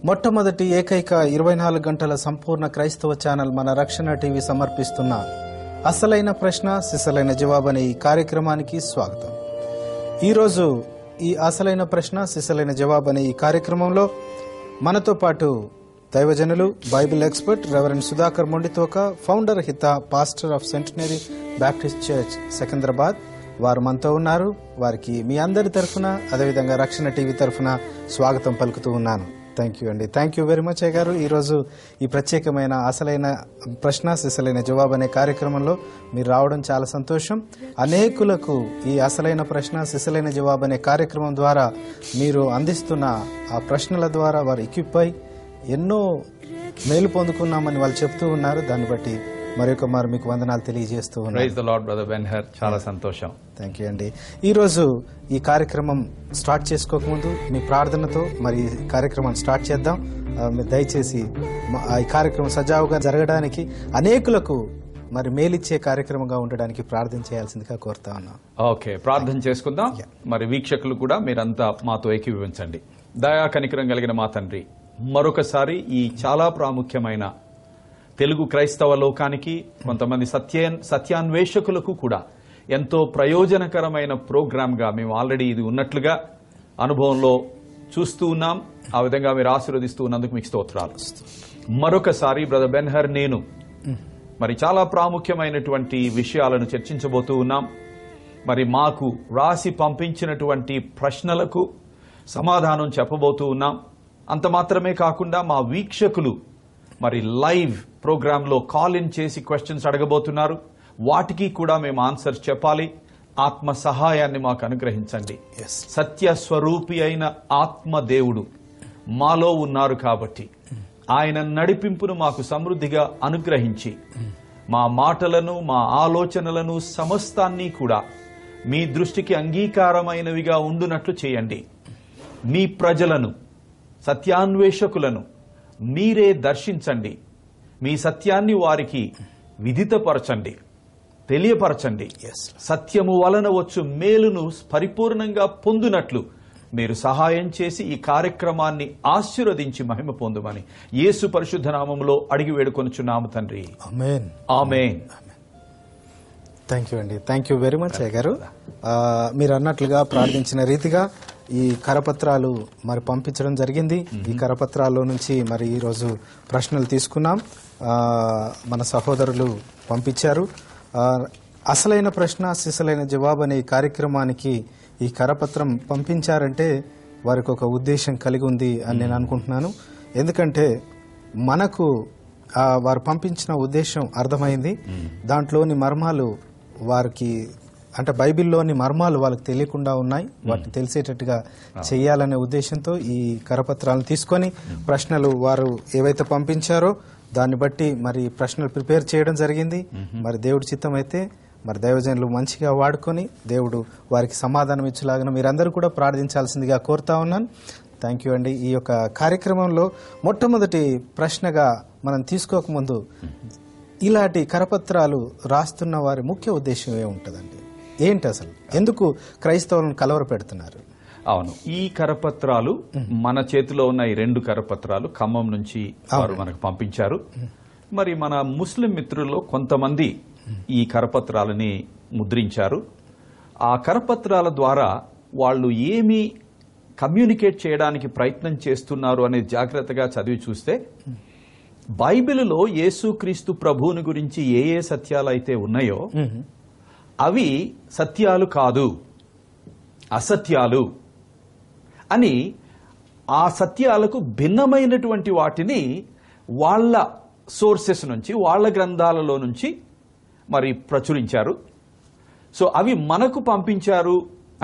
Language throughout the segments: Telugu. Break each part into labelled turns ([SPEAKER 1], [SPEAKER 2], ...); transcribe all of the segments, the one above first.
[SPEAKER 1] మొట్టమొదటి ఏకైక 24 గంటల సంపూర్ణ క్రైస్తవ ఛానల్ మన రక్షణ టీవీ సమర్పిస్తున్న అసలైన ప్రశ్న సిసలైన జవాబు అనే ఈ కార్యక్రమానికి స్వాగతం. ఈరోజు ఈ అసలైన ప్రశ్న సిసలైన జవాబు అనే ఈ కార్యక్రమంలో మనతో పాటు దైవజనులు, Bible expert reverend Sudhakar Monditoka, founder Hitha, pastor of centenary Baptist church Secunderabad వారు మనతో ఉన్నారు. వారికి మీ అందరి తరఫున, అదేవిధంగా రక్షణ టీవీ తరఫున స్వాగతం పలుకుతూ ఉన్నాను. థ్యాంక్ యూ అండి. థ్యాంక్ యూ వెరీ మచ్ అయ్య గారు. ఈరోజు ఈ ప్రత్యేకమైన అసలైన ప్రశ్న సిసలైన జవాబు అనే కార్యక్రమంలో మీరు రావడం చాలా సంతోషం. అనేకులకు ఈ అసలైన ప్రశ్న సిసలైన జవాబు అనే కార్యక్రమం ద్వారా మీరు అందిస్తున్న ఆ ప్రశ్నల ద్వారా వారు ఎక్విప్ అయి ఎన్నో మేలు పొందుకున్నామని వాళ్ళు చెప్తూ ఉన్నారు. దాన్ని బట్టి మరొక మారు మీకు వందనాలు తెలియజేస్తూ ఉన్నాను.
[SPEAKER 2] Praise the lord brother Benhur, చాలా సంతోషం.
[SPEAKER 1] థ్యాంక్ యూ అండి. ఈరోజు ఈ కార్యక్రమం స్టార్ట్ చేసుకోకముందు మీ ప్రార్థనతో మరి ఈ కార్యక్రమాన్ని స్టార్ట్ చేద్దాం. మీరు దయచేసి ఈ కార్యక్రమం సజావుగా జరగడానికి, అనేకులకు మరి మేలిచ్చే కార్యక్రమంగా ఉండడానికి ప్రార్థన చేయాల్సిందిగా కోరుతా ఉన్నాం.
[SPEAKER 2] ఓకే, ప్రార్థన చేసుకుందాం. మరి వీక్షకులు కూడా మీరంతా మాతో ఏకీభవించండి. దయా కనికరం కలిగిన మా తండ్రి, మరొకసారి ఈ చాలా ప్రాముఖ్యమైన తెలుగు క్రైస్తవ లోకానికి, కొంతమంది సత్యాన్వేషకులకు కూడా ఎంతో ప్రయోజనకరమైన ప్రోగ్రాంగా మేము ఆల్రెడీ ఇది ఉన్నట్లుగా అనుభవంలో చూస్తూ ఉన్నాం. ఆ విధంగా మీరు ఆశీర్వదిస్తూ ఉన్నందుకు మీకు స్తోత్రాలు. మరొకసారి బ్రదర్ బెన్హర్, నేను మరి చాలా ప్రాముఖ్యమైనటువంటి విషయాలను చర్చించబోతూ ఉన్నాం. మరి మాకు రాసి పంపించినటువంటి ప్రశ్నలకు సమాధానం చెప్పబోతూ ఉన్నాం. అంత మాత్రమే కాకుండా మా వీక్షకులు మరి లైవ్ ప్రోగ్రాంలో కాల్ ఇన్ చేసి క్వశ్చన్స్ అడగబోతున్నారు. వాటికి కూడా మేము ఆన్సర్స్ చెప్పాలి. ఆత్మ సహాయాన్ని మాకు అనుగ్రహించండి. సత్య స్వరూపి అయిన ఆత్మ దేవుడు మాలో ఉన్నారు కాబట్టి ఆయన నడిపింపును మాకు సమృద్ధిగా అనుగ్రహించి మా మాటలను, మా ఆలోచనలను, సమస్తాన్ని కూడా మీ దృష్టికి అంగీకారమైనవిగా ఉండునట్లు చేయండి. మీ ప్రజలను, సత్యాన్వేషకులను మీరే దర్శించండి. మీ సత్యాన్ని వారికి విదితపరచండి, తెలియపరచండి. సత్యము వలన వచ్చు మేలును పరిపూర్ణంగా పొందునట్లు మీరు సహాయం చేసి ఈ కార్యక్రమాన్ని ఆశీర్వదించి మహిమ పొందుమని యేసు పరిశుద్ధ నామములో అడిగి వేడుకొనుచున్నాము తండ్రి.
[SPEAKER 1] ఆమేన్.
[SPEAKER 2] ఆమేన్.
[SPEAKER 1] థ్యాంక్ యూ అండి. థ్యాంక్ యూ వెరీ మచ్ అయ్య గారు. మీరు అన్నట్లుగా ప్రార్థించిన రీతిగా ఈ కరపత్రాలు మరి పంపించడం జరిగింది. ఈ కరపత్రాల్లో నుంచి మరి ఈరోజు ప్రశ్నలు తీసుకున్నాం. మన సహోదరులు పంపించారు. అసలైన ప్రశ్న సిసలైన జవాబు అనే ఈ కార్యక్రమానికి ఈ కరపత్రం పంపించారంటే వారికి ఒక ఉద్దేశం కలిగి ఉంది అని నేను అనుకుంటున్నాను. ఎందుకంటే మనకు వారు పంపించిన ఉద్దేశం అర్థమైంది. దాంట్లోని మర్మాలు వారికి, అంటే బైబిల్లోని మర్మాలు వాళ్ళకి తెలియకుండా ఉన్నాయి. వాటిని తెలిసేటట్టుగా చేయాలనే ఉద్దేశంతో ఈ కరపత్రాలను తీసుకొని ప్రశ్నలు వారు ఏవైతే పంపించారో దాన్ని బట్టి మరి ప్రశ్నలు ప్రిపేర్ చేయడం జరిగింది. మరి దేవుడి చిత్తం అయితే మరి దైవజనులు మంచిగా వాడుకొని దేవుడు వారికి సమాధానం ఇచ్చేలాగా మీరందరూ కూడా ప్రార్థించాల్సిందిగా కోరుతా ఉన్నాను. థ్యాంక్ యూ అండి. ఈ యొక్క కార్యక్రమంలో మొట్టమొదటి ప్రశ్నగా మనం తీసుకోకముందు, ఇలాంటి కరపత్రాలు రాస్తున్న వారి ముఖ్య ఉద్దేశం ఏముంటుందండి? ఏంటి అసలు? ఎందుకు క్రైస్తవులను కలవర పెడుతున్నారు?
[SPEAKER 2] అవును, ఈ కరపత్రాలు మన చేతిలో ఉన్న ఈ 2 కరపత్రాలు ఖమ్మం నుంచి వారు మనకు పంపించారు. మరి మన ముస్లిం మిత్రుల్లో కొంతమంది ఈ కరపత్రాలని ముద్రించారు. ఆ కరపత్రాల ద్వారా వాళ్ళు ఏమి కమ్యూనికేట్ చేయడానికి ప్రయత్నం చేస్తున్నారు అనేది జాగ్రత్తగా చదివి చూస్తే, బైబిలులో యేసుక్రీస్తు ప్రభువుని గురించి ఏ ఏ సత్యాలు అయితే ఉన్నాయో అవి సత్యాలు కాదు, అసత్యాలు అని, ఆ సత్యాలకు భిన్నమైనటువంటి వాటిని వాళ్ళ సోర్సెస్ నుంచి, వాళ్ళ గ్రంథాలలో నుంచి మరి ప్రచురించారు. సో అవి మనకు పంపించారు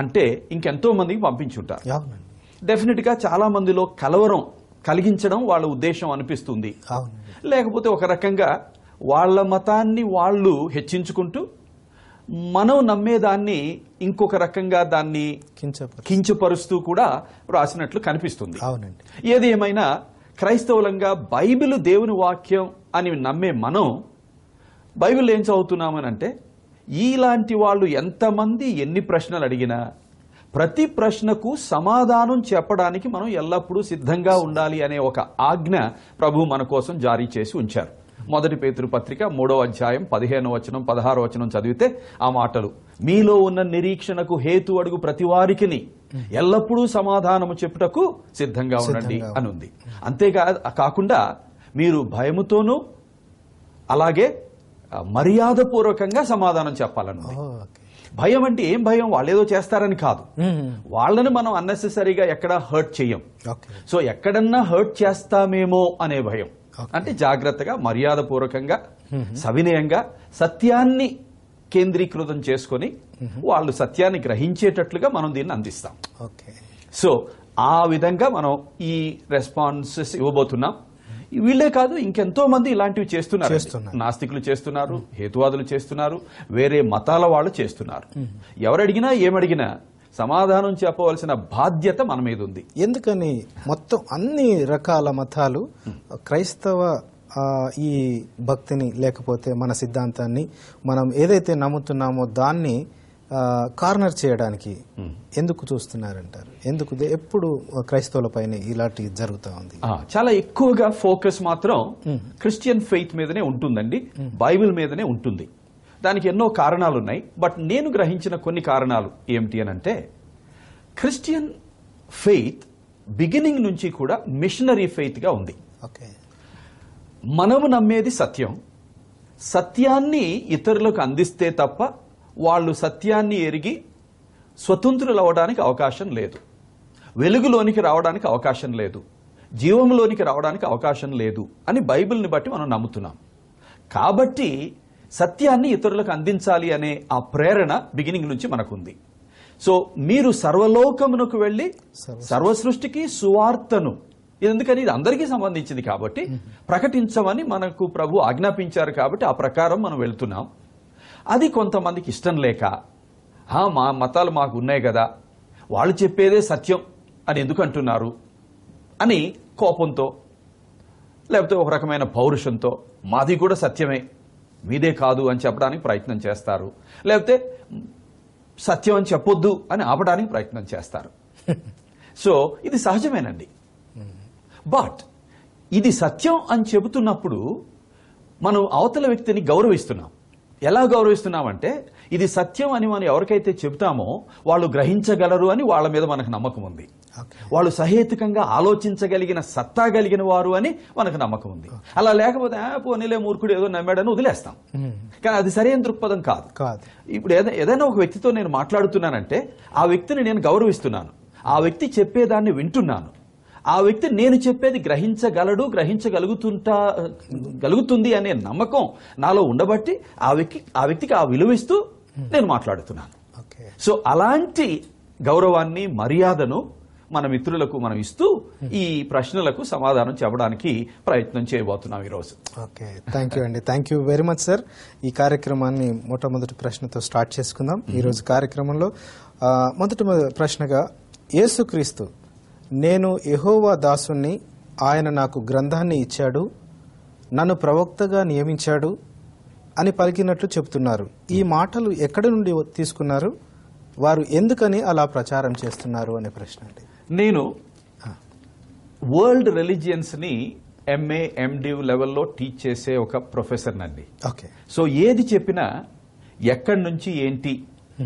[SPEAKER 2] అంటే ఇంకెంతో మందికి పంపించుంటారు. డెఫినెట్ గా చాలా మందిలో కలవరం కలిగించడం వాళ్ళ ఉద్దేశం అనిపిస్తుంది. లేకపోతే ఒక రకంగా వాళ్ళ మతాన్ని వాళ్ళు హెచ్చించుకుంటూ మనం నమ్మేదాన్ని ఇంకొక రకంగా దాన్ని కించపరుస్తూ కూడా రాసినట్లు కనిపిస్తుంది. ఏది ఏమైనా క్రైస్తవులంగా బైబిల్ దేవుని వాక్యం అని నమ్మే మనం బైబిల్ ఏం చదువుతున్నామని అంటే, ఇలాంటి వాళ్ళు ఎంతమంది ఎన్ని ప్రశ్నలు అడిగినా ప్రతి ప్రశ్నకు సమాధానం చెప్పడానికి మనం ఎల్లప్పుడూ సిద్ధంగా ఉండాలి అనే ఒక ఆజ్ఞ ప్రభు మన కోసం జారీ చేసి ఉంచారు. మొదటి పేతురు పత్రిక 3వ అధ్యాయం 15వ వచనం 16వ వచనం చదివితే ఆ మాటలు, మీలో ఉన్న నిరీక్షణకు హేతు అడుగు ప్రతి వారికిని ఎల్లప్పుడూ సమాధానము చెప్పుటకు సిద్ధంగా ఉండండి అని ఉంది. కాకుండా మీరు భయముతోనూ అలాగే మర్యాదపూర్వకంగా సమాధానం చెప్పాలన్నది. భయం అంటే ఏం భయం? వాళ్ళేదో చేస్తారని కాదు. వాళ్ళని మనం అన్నెసెసరీగా ఎక్కడా హర్ట్ చేయం. సో ఎక్కడన్నా హర్ట్ చేస్తామేమో అనే భయం. అంటే జాగ్రత్తగా, మర్యాదపూర్వకంగా, సవినయంగా సత్యాన్ని కేంద్రీకృతం చేసుకుని వాళ్ళు సత్యాన్ని గ్రహించేటట్లుగా మనం దీన్ని అందిస్తాం. సో ఆ విధంగా మనం ఈ రెస్పాన్సెస్ ఇవ్వబోతున్నాం. వీళ్లే కాదు, ఇంకెంతో మంది ఇలాంటివి చేస్తున్నారు. నాస్తికులు చేస్తున్నారు, హేతువాదులు చేస్తున్నారు, వేరే మతాల వాళ్ళు చేస్తున్నారు. ఎవరడిగినా ఏమడిగినా సమాధానం చెప్పవలసిన బాధ్యత మన మీద ఉంది.
[SPEAKER 1] ఎందుకని మొత్తం అన్ని రకాల మతాలు క్రైస్తవ ఈ భక్తిని లేకపోతే మన సిద్ధాంతాన్ని మనం ఏదైతే నమ్ముతున్నామో దాన్ని కార్నర్ చేయడానికి ఎందుకు చూస్తున్నారంటారు? ఎందుకు ఎప్పుడు క్రైస్తవుల పైన ఇలాంటి జరుగుతూ ఉంది?
[SPEAKER 2] చాలా ఎక్కువగా ఫోకస్ మాత్రం క్రిస్టియన్ ఫెయిత్ మీదనే ఉంటుందండి, బైబిల్ మీదనే ఉంటుంది. దానికి ఎన్నో కారణాలు ఉన్నాయి. బట్ నేను గ్రహించిన కొన్ని కారణాలు ఏమిటి అని అంటే, క్రిస్టియన్ ఫెయిత్ బిగినింగ్ నుంచి కూడా మిషనరీ ఫెయిత్ గా ఉంది. మనము నమ్మేది సత్యం. సత్యాన్ని ఇతరులకు అందిస్తే తప్ప వాళ్ళు సత్యాన్ని ఎరిగి స్వతంత్రులు అవడానికి అవకాశం లేదు, వెలుగులోనికి రావడానికి అవకాశం లేదు, జీవంలోనికి రావడానికి అవకాశం లేదు అని బైబిల్ని బట్టి మనం నమ్ముతున్నాం. కాబట్టి సత్యాన్ని ఇతరులకు అందించాలి అనే ఆ ప్రేరణ బిగినింగ్ నుంచి మనకుంది. సో మీరు సర్వలోకమునకు వెళ్లి సర్వసృష్టికి సువార్తను, ఎందుకని ఇది అందరికీ సంబంధించింది కాబట్టి ప్రకటించమని మనకు ప్రభు ఆజ్ఞాపించారు. కాబట్టి ఆ ప్రకారం మనం వెళ్తున్నాం. అది కొంతమందికి ఇష్టం లేక, మా మతాలు మాకు ఉన్నాయి కదా, వాళ్ళు చెప్పేదే సత్యం అని ఎందుకు అంటున్నారు అని కోపంతో, లేకపోతే ఒక రకమైన పౌరుషంతో మాది కూడా సత్యమే, మీదే కాదు అని చెప్పడానికి ప్రయత్నం చేస్తారు. లేకపోతే సత్యం అని చెప్పొద్దు అని ఆపడానికి ప్రయత్నం చేస్తారు. సో ఇది సహజమేనండి. బట్ ఇది సత్యం అని చెబుతున్నప్పుడు మనం అవతల వ్యక్తిని గౌరవిస్తున్నాం. ఎలా గౌరవిస్తున్నామంటే, ఇది సత్యం అని మనం ఎవరికైతే చెబుతామో వాళ్ళు గ్రహించగలరు అని వాళ్ళ మీద మనకు నమ్మకం ఉంది. వాళ్ళు సహేతుకంగా ఆలోచించగలిగిన సత్తా కలిగిన వారు అని మనకు నమ్మకం ఉంది. అలా లేకపోతే పోనీలే మూర్ఖుడు ఏదో నమ్మాడని వదిలేస్తాం. కానీ అది సరైన దృక్పథం కాదు. ఇప్పుడు ఏదైనా ఒక వ్యక్తితో నేను మాట్లాడుతున్నానంటే ఆ వ్యక్తిని నేను గౌరవిస్తున్నాను, ఆ వ్యక్తి చెప్పేదాన్ని వింటున్నాను, ఆ వ్యక్తి నేను చెప్పేది గ్రహించగలడు, గ్రహించగలుగుతుంది అనే నమ్మకం నాలో ఉండబట్టి ఆ వ్యక్తికి ఆ విలువిస్తూ నేను మాట్లాడుతున్నాను. సో అలాంటి గౌరవాన్ని, మర్యాదను మన మిత్రులకు మనం ఇస్తూ ఈ ప్రశ్నలకు సమాధానం చెప్పడానికి ప్రయత్నం చేయబోతున్నాం ఈరోజు.
[SPEAKER 1] ఓకే, థ్యాంక్ యూ అండి. Thank you very much sir. ఈ కార్యక్రమాన్ని మొట్టమొదటి ప్రశ్నతో స్టార్ట్ చేసుకుందాం. ఈరోజు కార్యక్రమంలో మొదటి ప్రశ్నగా, యేసుక్రీస్తు నేను యెహోవా దాసుణ్ణి, ఆయన నాకు గ్రంథాన్ని ఇచ్చాడు, నన్ను ప్రవక్తగా నియమించాడు అని పలికినట్లు చెప్తున్నారు. ఈ మాటలు ఎక్కడి నుండి తీసుకున్నారు? వారు ఎందుకని అలా ప్రచారం చేస్తున్నారు అనే ప్రశ్న అండి.
[SPEAKER 2] నేను వరల్డ్ రిలీజియన్స్ ని MA, MD లెవెల్లో టీచ్ చేసే ఒక ప్రొఫెసర్ నండి.
[SPEAKER 1] ఓకే.
[SPEAKER 2] సో ఏది చెప్పినా ఎక్కడి నుంచి ఏంటి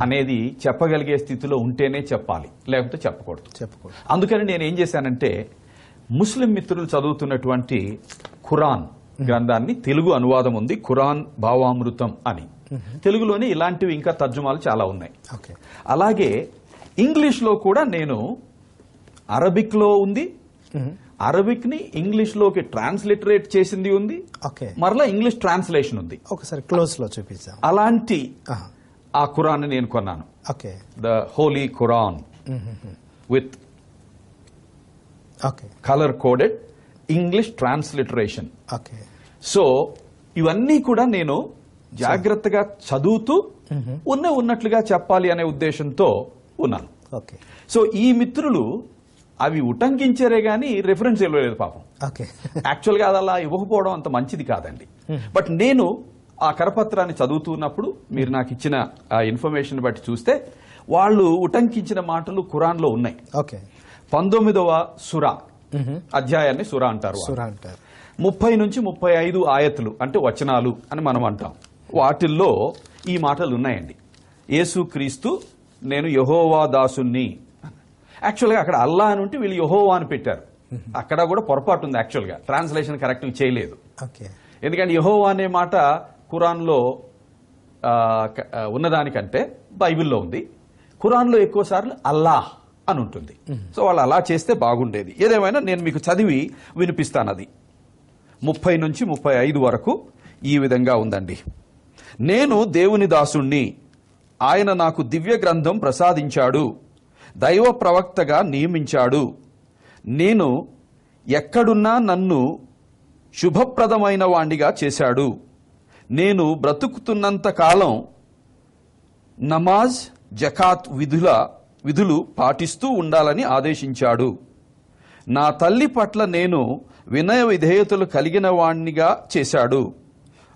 [SPEAKER 2] అనేది చెప్పగలిగే స్థితిలో ఉంటేనే చెప్పాలి, లేకపోతే చెప్పకూడదు. అందుకని నేను ఏం చేశానంటే, ముస్లిం మిత్రులు చదువుతున్నటువంటి ఖురాన్ గ్రంథాన్ని, తెలుగు అనువాదం ఉంది, ఖురాన్ భావామృతం అని. తెలుగులోనే ఇలాంటివి ఇంకా తర్జుమాలు చాలా ఉన్నాయి. అలాగే ఇంగ్లీష్ లో కూడా నేను, అరబిక్ లో ఉంది, అరబిక్ ని ఇంగ్లీష్ లోకి ట్రాన్స్లిటరేట్ చేసింది ఉంది, మరలా ఇంగ్లీష్ ట్రాన్స్లేషన్ ఉంది.
[SPEAKER 1] ఒకసారి క్లోజ్ లో చూపించాం.
[SPEAKER 2] అలాంటి ఆ ఖురాన్ నేను కొన్నాను. The holy Quran with colour coded English transliteration. So ఇవన్నీ కూడా నేను జాగ్రత్తగా చదువుతూ ఉన్నట్లుగా చెప్పాలి అనే ఉద్దేశంతో ఉన్నాను. సో ఈ మిత్రులు అవి ఉటంకించారే గాని రిఫరెన్స్ ఇవ్వలేదు పాపం. యాక్చువల్ గా అది అలా ఇవ్వకపోవడం అంత మంచిది కాదండి. బట్ నేను ఆ కరపత్రాన్ని చదువుతున్నప్పుడు మీరు నాకు ఇచ్చిన ఆ ఇన్ఫర్మేషన్ బట్టి చూస్తే వాళ్ళు ఉటంకించిన మాటలు ఖురాన్లో ఉన్నాయి.
[SPEAKER 1] ఓకే.
[SPEAKER 2] 19వ సురా అధ్యాయాన్ని సురా అంటారు. 30 నుంచి 35 ఆయతులు అంటే వచనాలు అని మనం అంటాం. వాటిల్లో ఈ మాటలు ఉన్నాయండి. యేసుక్రీస్తు నేను యెహోవా దాసుని. యాక్చువల్గా అక్కడ అల్లా అని ఉంటే వీళ్ళు యెహోవా అని పెట్టారు. అక్కడ కూడా పొరపాటు ఉంది. యాక్చువల్గా ట్రాన్స్లేషన్ కరెక్ట్ చేయలేదు. ఎందుకంటే యెహోవా అనే మాట ఖురాన్లో ఉన్నదానికంటే బైబిల్లో ఉంది. ఖురాన్లో ఎక్కువ సార్లు అల్లాహ్ అని ఉంటుంది. సో వాళ్ళు అలా చేస్తే బాగుండేది. ఏదేమైనా నేను మీకు చదివి వినిపిస్తాను. అది 30 నుంచి 35 వరకు ఈ విధంగా ఉందండి. నేను దేవుని దాసుణ్ణి, ఆయన నాకు దివ్య గ్రంథం ప్రసాదించాడు, దైవ ప్రవక్తగా నియమించాడు. నేను ఎక్కడున్నా నన్ను శుభప్రదమైన వాణ్ణిగా చేశాడు. నేను బ్రతుకుతున్నంత కాలం నమాజ్, జకాత్ విధులు పాటిస్తూ ఉండాలని ఆదేశించాడు. నా తల్లి పట్ల నేను వినయ విధేయతలు కలిగిన వాణ్ణిగా చేశాడు.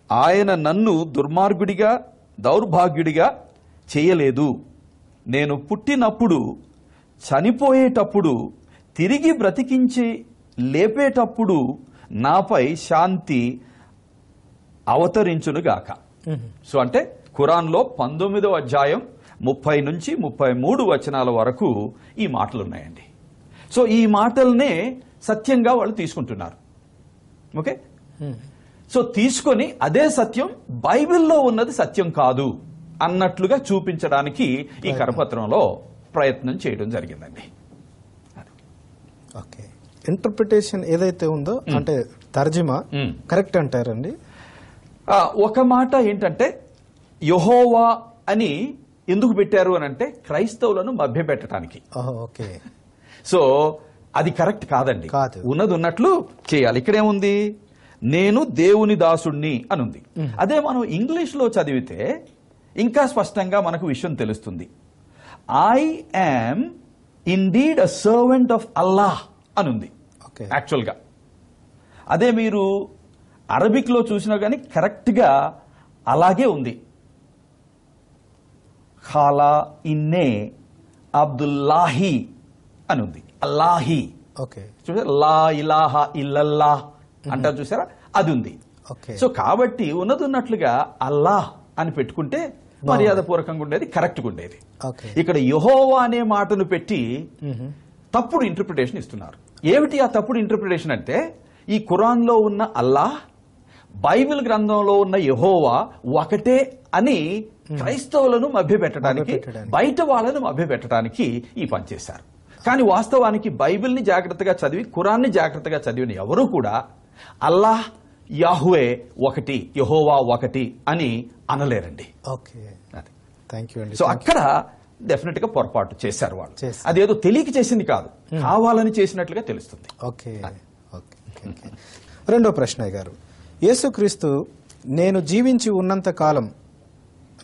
[SPEAKER 2] ఆయన నన్ను దుర్మార్గుడిగా, దౌర్భాగ్యుడిగా చేయలేదు. నేను పుట్టినప్పుడు, చనిపోయేటప్పుడు, తిరిగి బ్రతికించి లేపేటప్పుడు నాపై శాంతి అవతరించునుగాక. సో అంటే ఖురాన్లో 19వ అధ్యాయం 30 నుంచి 33 వచనాల వరకు ఈ మాటలు ఉన్నాయండి. సో ఈ మాటల్నే సత్యంగా వాళ్ళు తీసుకుంటున్నారు. ఓకే. సో తీసుకొని అదే సత్యం, బైబిల్లో ఉన్నది సత్యం కాదు అన్నట్లుగా చూపించడానికి ఈ కరపత్రంలో ప్రయత్నం చేయడం జరిగిందండి.
[SPEAKER 1] ఓకే. ఇంటర్ప్రిటేషన్ ఏదైతే ఉందో అంటే తర్జుమా కరెక్ట్ అంటారండి.
[SPEAKER 2] ఒక మాట ఏంటంటే యెహోవా అని ఎందుకు పెట్టారు అని అంటే క్రైస్తవులను మభ్యపెట్టడానికి.
[SPEAKER 1] ఓకే.
[SPEAKER 2] సో అది కరెక్ట్ కాదండి. ఉన్నది ఉన్నట్లు చేయాలి. ఇక్కడేముంది, నేను దేవుని దాసుణ్ణి అని ఉంది. అదే మనం ఇంగ్లీష్ లో చదివితే ఇంకా స్పష్టంగా మనకు విషయం తెలుస్తుంది. I am indeed a servant of Allah అని ఉంది యాక్చువల్గా. అదే మీరు అరబిక్ లో చూసినా కానీ కరెక్ట్ గా అలాగే ఉంది. ఖాలా ఇన్నే అబ్దుల్లాహి అని ఉంది. అల్లాహి. చూసారా, లా ఇలాహా ఇల్లల్లాహ్ అంటారు చూసారా, అది ఉంది. సో కాబట్టి ఉన్నట్లుగా అల్లాహ్ అని పెట్టుకుంటే మర్యాద పూర్వకంగా ఉండేది, కరెక్ట్గా ఉండేది. ఇక్కడ యెహోవా అనే మాటను పెట్టి తప్పుడు ఇంటర్ప్రిటేషన్ ఇస్తున్నారు. ఏమిటి ఆ తప్పుడు ఇంటర్ప్రిటేషన్ అంటే, ఈ ఖురాన్లో ఉన్న అల్లాహ్, బైబిల్ గ్రంథంలో ఉన్న యెహోవా ఒకటే అని క్రైస్తవులను మభ్యపెట్టడానికి, బయట వాళ్ళను మభ్యపెట్టడానికి ఈ పని చేశారు. కానీ వాస్తవానికి బైబిల్ని జాగ్రత్తగా చదివి, ఖురాన్ని జాగ్రత్తగా చదివిన ఎవరూ కూడా అల్లాహ్, యాహువే ఒకటి, యెహోవా ఒకటి అని అనలేరండి. సో అక్కడ డెఫినెట్ గా పొరపాటు చేశారు వాళ్ళు. అదేదో తెలియక చేసింది కాదు, కావాలని చేసినట్లుగా తెలుస్తుంది.
[SPEAKER 1] రెండో ప్రశ్న గారు, యేసుక్రీస్తు నేను జీవించి ఉన్నంత కాలం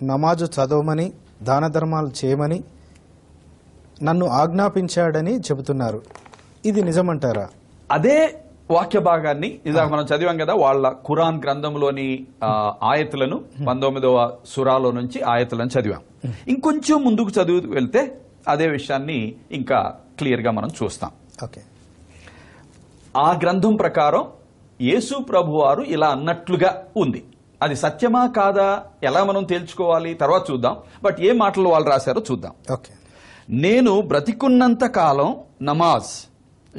[SPEAKER 1] నమాజు చదవమని, దాన ధర్మాలు చేయమని నన్ను ఆజ్ఞాపించాడని చెబుతున్నారు. ఇది నిజమంటారా?
[SPEAKER 2] అదే వాక్య భాగాన్ని ఇదాక మనం చదివాం కదా, వాళ్ళ ఖురాన్ గ్రంథంలోని ఆయతులను 19వ సురాలో నుంచి ఆయతులను చదివాం. ఇంకొంచెం ముందుకు చదువు వెళ్తే అదే విషయాన్ని ఇంకా క్లియర్ గా మనం చూస్తాం. ఆ గ్రంథం ప్రకారం యేసు ప్రభు వారు ఇలా అన్నట్లుగా ఉంది. అది సత్యమా కాదా ఎలా మనం తేల్చుకోవాలి, తర్వాత చూద్దాం. బట్ ఏ మాటలు వాళ్ళు రాశారో చూద్దాం. నేను బ్రతికున్నంత కాలం నమాజ్,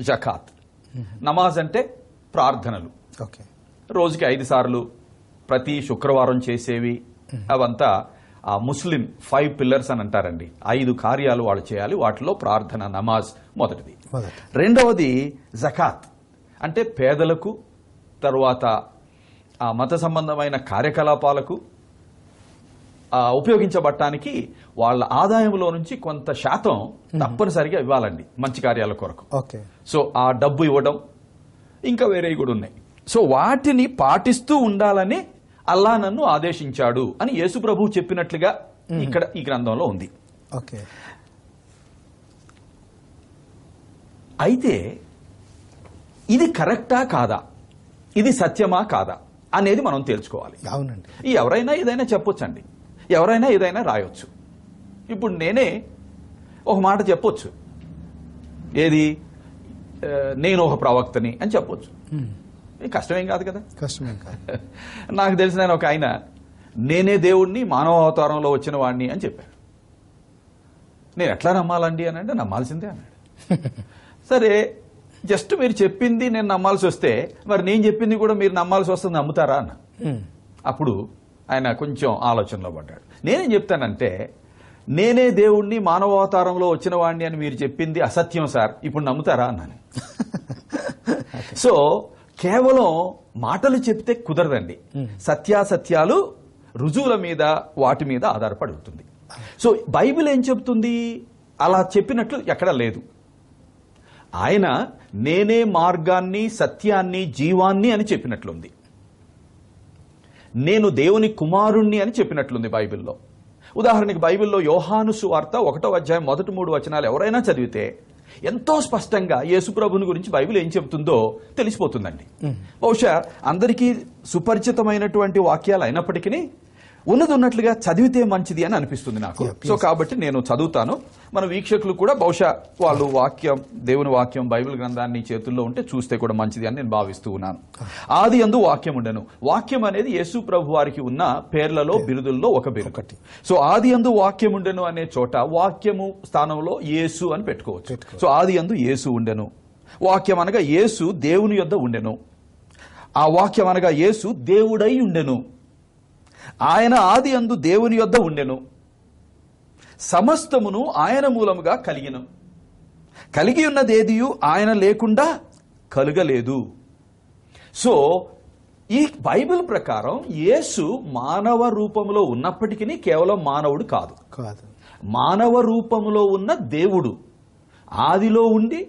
[SPEAKER 2] జకాత్. నమాజ్ అంటే ప్రార్థనలు, రోజుకి 5 సార్లు ప్రతి శుక్రవారం చేసేవి. అవంతా ఆ ముస్లిం 5 పిల్లర్స్ అని అంటారండి. 5 కార్యాలు వాళ్ళు చేయాలి. వాటిలో ప్రార్థన, నమాజ్ మొదటిది. రెండవది జకాత్ అంటే పేదలకు, తరువాత ఆ మత సంబంధమైన కార్యకలాపాలకు ఉపయోగించబడటానికి వాళ్ళ ఆదాయంలో నుంచి కొంత శాతం తప్పనిసరిగా ఇవ్వాలండి మంచి కార్యాల కొరకు. సో ఆ డబ్బు ఇవ్వడం, ఇంకా వేరేవి కూడా ఉన్నాయి. సో వాటిని పాటిస్తూ ఉండాలని అల్లా నన్ను ఆదేశించాడు అని యేసు ప్రభువు చెప్పినట్లుగా ఇక్కడ ఈ గ్రంథంలో ఉంది. అయితే ఇది కరెక్టా కాదా, ఇది సత్యమా కాదా అనేది మనం తెలుసుకోవాలి.
[SPEAKER 1] అవునండి.
[SPEAKER 2] ఎవరైనా ఏదైనా చెప్పొచ్చండి, ఎవరైనా ఏదైనా రాయొచ్చు. ఇప్పుడు నేనే ఒక మాట చెప్పొచ్చు, ఏది నేను ఒక ప్రవక్తని అని చెప్పొచ్చు. కష్టమేం కాదు కదా.
[SPEAKER 1] కష్టమేం కాదు.
[SPEAKER 2] నాకు తెలిసిన ఒక ఆయన నేనే దేవుణ్ణి మానవ అవతారంలో వచ్చిన వాడిని అని చెప్పాడు. నేను ఎట్లా నమ్మాలండి అని అంటే నమ్మాల్సిందే అన్నాడు. సరే, జస్ట్ మీరు చెప్పింది నేను నమ్మాల్సి వస్తే మరి నేను చెప్పింది కూడా మీరు నమ్మాల్సి వస్తుంది, నమ్ముతారా అన్న. అప్పుడు ఆయన కొంచెం ఆలోచనలో పడ్డాడు. నేనేం చెప్తానంటే, నేనే దేవుణ్ణి మానవావతారంలో వచ్చిన వాడిని అని మీరు చెప్పింది అసత్యం సార్, ఇప్పుడు నమ్ముతారా అన్నాను. సో కేవలం మాటలు చెప్తే కుదరదండి. సత్యాసత్యాలు రుజువుల మీద వాటి మీద ఆధారపడి ఉంటుంది. సో బైబిల్ ఏం చెప్తుంది? అలా చెప్పినట్లు ఎక్కడ లేదు. ఆయన నేనే మార్గాన్ని, సత్యాన్ని, జీవాన్ని అని చెప్పినట్లుంది. నేను దేవుని కుమారుణ్ణి అని చెప్పినట్లుంది బైబిల్లో. ఉదాహరణకి బైబిల్లో యోహాను సువార్త 1వ అధ్యాయం మొదటి 3 వచనాలు ఎవరైనా చదివితే ఎంతో స్పష్టంగా యేసుప్రభుని గురించి బైబిల్ ఏం చెప్తుందో తెలిసిపోతుందండి. బహుశా అందరికీ సుపరిచితమైనటువంటి వాక్యాలు అయినప్పటికీ ఉన్నది ఉన్నట్లుగా చదివితే మంచిది అని అనిపిస్తుంది నాకు. సో కాబట్టి నేను చదువుతాను. మన వీక్షకులు కూడా బహుశా వాళ్ళు దేవుని వాక్యం బైబిల్ గ్రంథాన్ని చేతుల్లో ఉంటే చూస్తే కూడా మంచిది అని నేను భావిస్తూ ఉన్నాను. ఆది యందు వాక్యం ఉండెను. వాక్యం అనేది యేసు ప్రభు వారికి ఉన్న పేర్లలో, బిరుదుల్లో ఒక బిరుదు. సో ఆది యందు వాక్యం ఉండెను అనే చోట వాక్యము స్థానంలో యేసు అని పెట్టుకోవచ్చు. సో ఆది యందు యేసు ఉండెను. వాక్యం అనగా యేసు దేవుని యొద్ద ఉండెను. ఆ వాక్యం అనగా యేసు దేవుడై ఉండెను. ఆయన ఆది యందు దేవుని యొద్ద ఉండెను. సమస్తమును ఆయన మూలముగా కలిగిన. కలిగి ఉన్నదేదియు ఆయన లేకుండా కలుగలేదు. సో ఈ బైబిల్ ప్రకారం యేసు మానవ రూపంలో ఉన్నప్పటికీ కేవలం మానవుడు కాదు. మానవ రూపంలో ఉన్న దేవుడు, ఆదిలో ఉండి